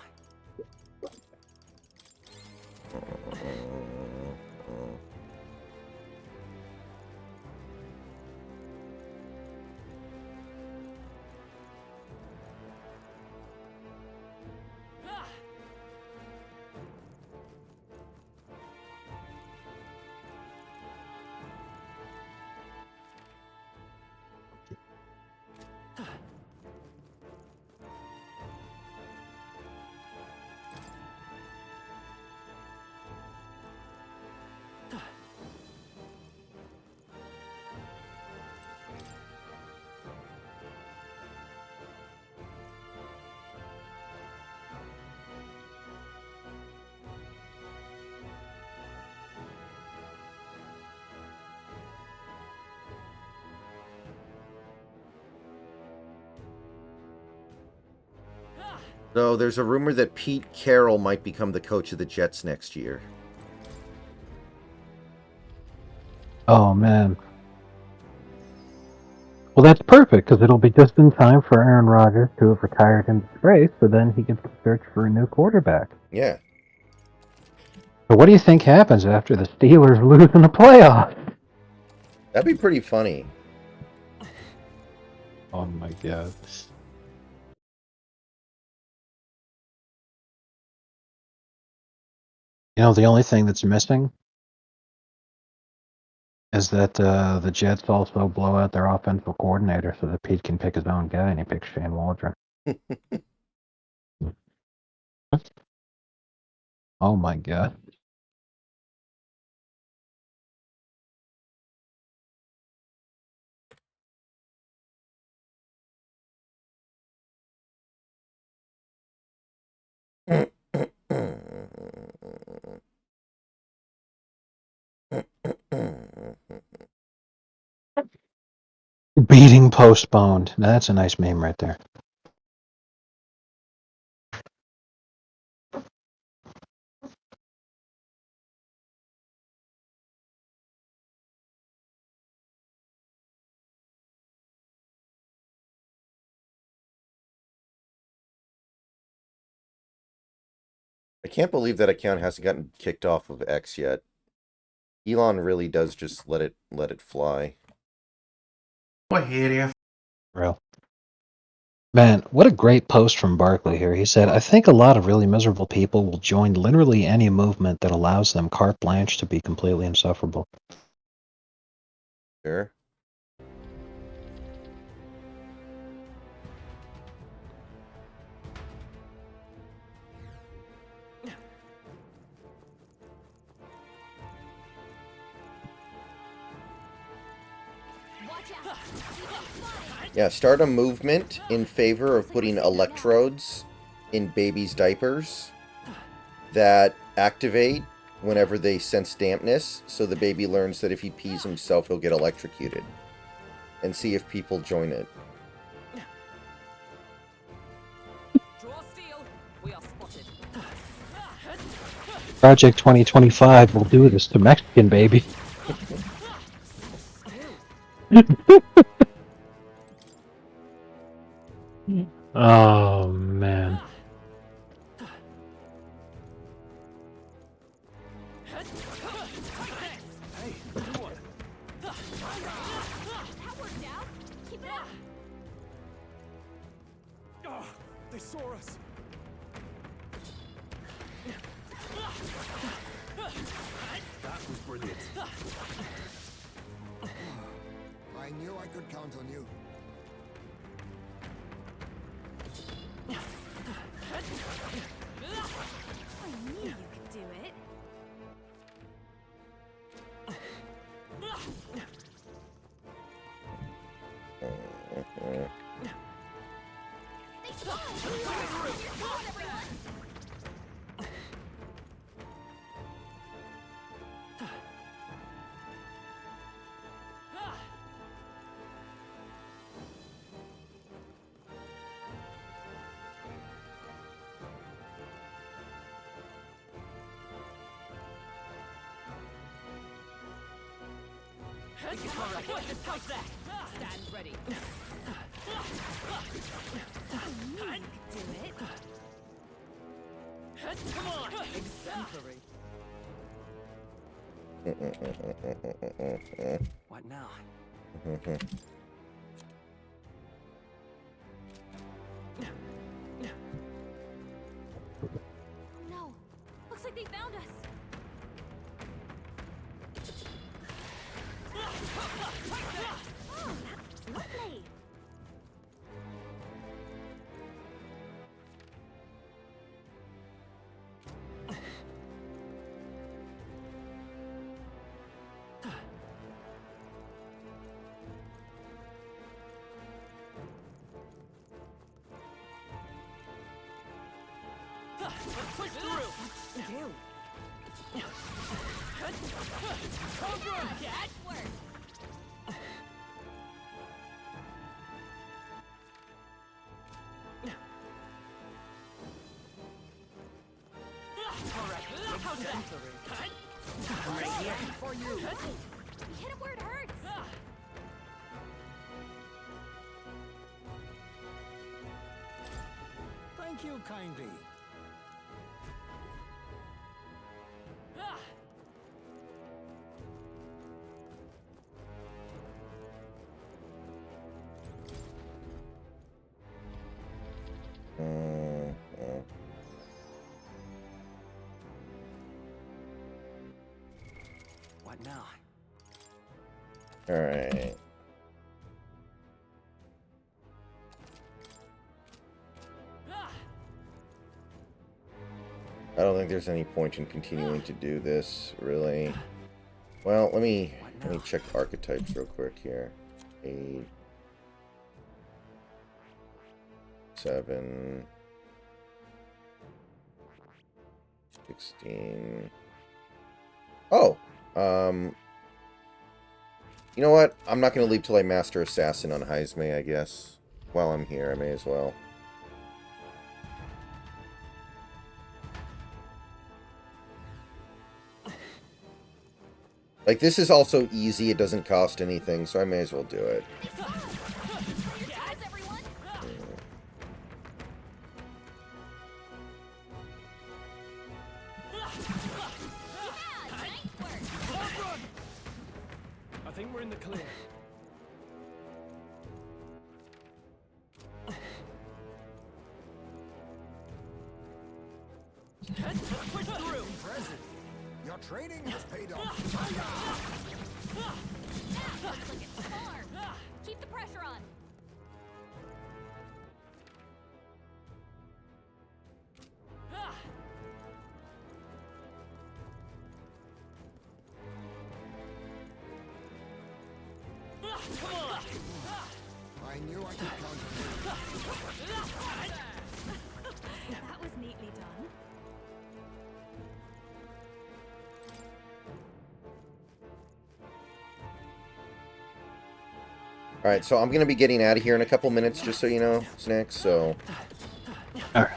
So there's a rumor that Pete Carroll might become the coach of the Jets next year. Oh, man. Well, that's perfect, because it'll be just in time for Aaron Rodgers to have retired in disgrace, so then he gets to search for a new quarterback. Yeah. So what do you think happens after the Steelers lose in the playoffs? That'd be pretty funny. Oh my god. You know, the only thing that's missing is that the Jets also blow out their offensive coordinator so that Pete can pick his own guy, and he picks Shane Waldron. Oh my god. Beating postponed. Now, that's a nice meme right there. I can't believe that account hasn't gotten kicked off of X yet. Elon really does just let it fly. Real. Man, what a great post from Barkley here. He said, I think a lot of really miserable people will join literally any movement that allows them carte blanche to be completely insufferable. Sure. Yeah, start a movement in favor of putting electrodes in babies' diapers that activate whenever they sense dampness, so the baby learns that if he pees himself, he'll get electrocuted. And see if people join it. Draw steel. We are spotted. Project 2025 will do this to Mexican baby. Oh, man. Hey, good one. That worked out. Keep it up. Oh, they saw us. That was brilliant. I knew I could count on you. I knew you could do it. How's that? Stand ready. I knew you could do it. Come on. Exemplary. What now? No. Looks like they found us. Oh, that's lovely. Push through. You. Catch work. For you. Hit him where it hurts. Thank you kindly. What now? All right. I don't think there's any point in continuing to do this, really. Well, let me check archetypes real quick here. 8, 7, 16. Oh, you know what? I'm not going to leave till I master Assassin on Heisme, I guess. While I'm here, I may as well. Like, this is also easy. It doesn't cost anything, so I may as well do it. I think we're in the clear. Push through. Impressive. Your training has paid off. Keep the pressure on. I knew I could count on That was neatly done. Alright, so I'm going to be getting out of here in a couple minutes, just so you know, Snacks, so... Alright.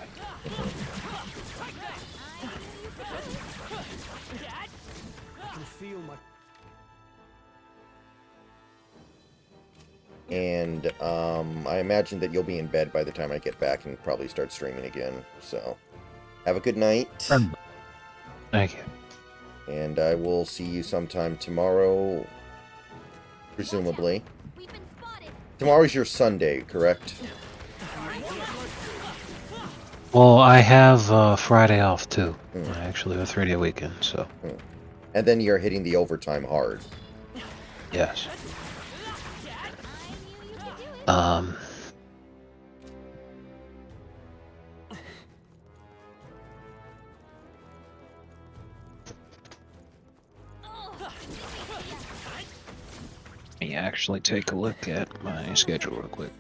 I can feel my... And, I imagine that you'll be in bed by the time I get back and probably start streaming again, so... Have a good night. Thank you. And I will see you sometime tomorrow, presumably. We've been spotted. Tomorrow's your Sunday, correct? Well, I have Friday off too. Actually, a 3-day weekend, so And then you're hitting the overtime hard. yes. Let me actually take a look at my schedule real quick.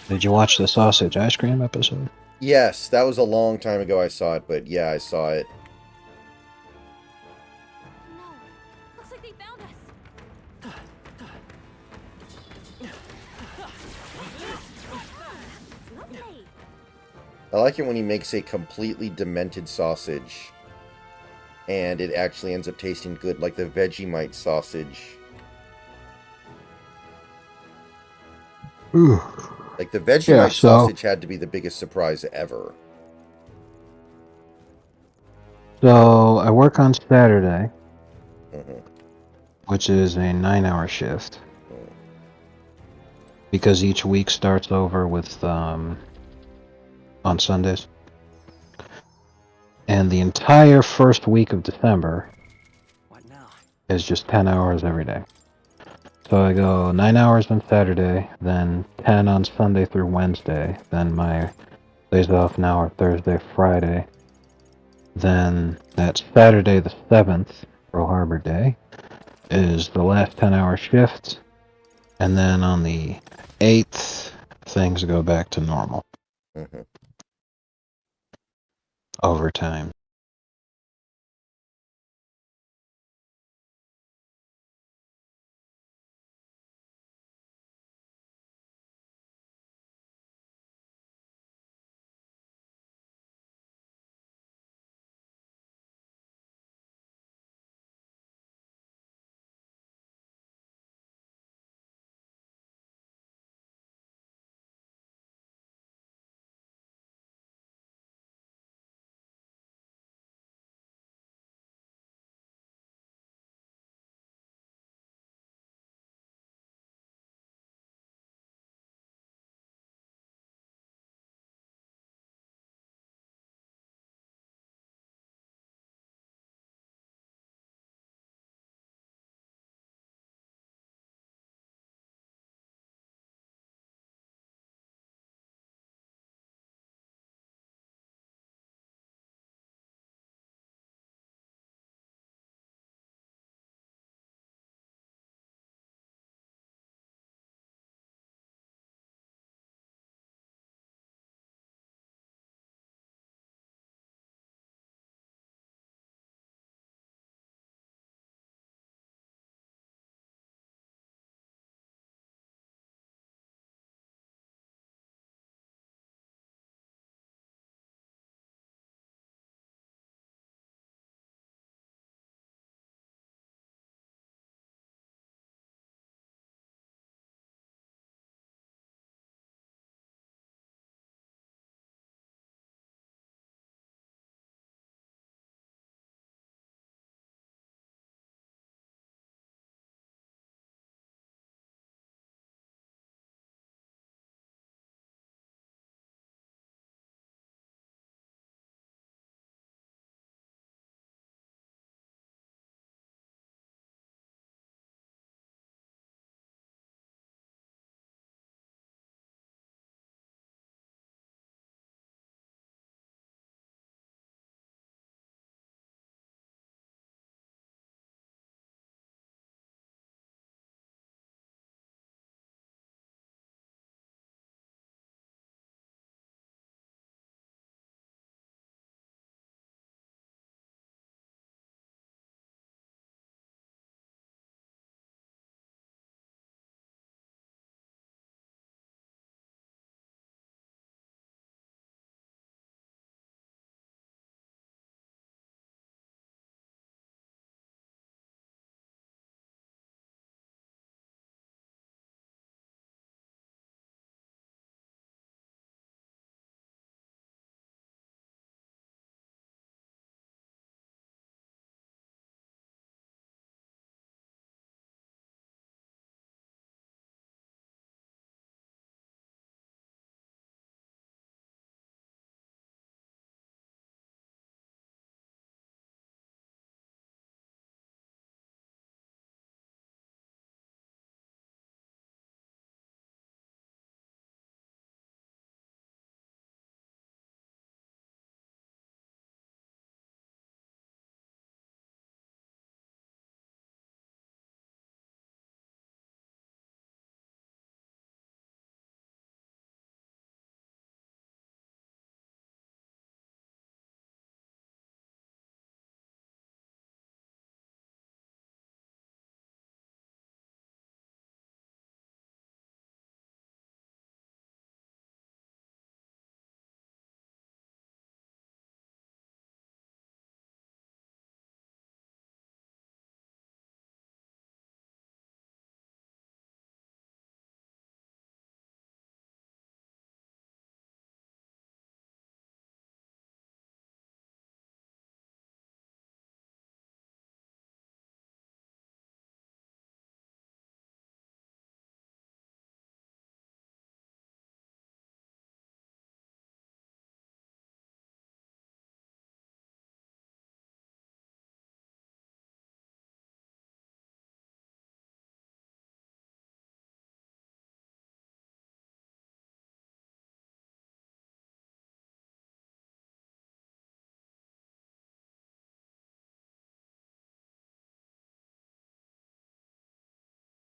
Did you watch the sausage ice cream episode? Yes, that was a long time ago I saw it, but yeah, I saw it. No. Looks like they found us. Lovely. I like it when he makes a completely demented sausage and it actually ends up tasting good, like the Vegemite sausage. Ooh. Like the Vegemite so- sausage had to be the biggest surprise ever. So I work on Saturday, Mhm. which is a 9-hour shift, because each week starts over with on Sundays. And the entire first week of December What now? is just 10 hours every day. So I go 9 hours on Saturday, then 10 on Sunday through Wednesday, then my days off now are Thursday, Friday. Then that Saturday the 7th, Pearl Harbor Day, is the last 10-hour shift. And then on the 8th, things go back to normal. Mhm. over time.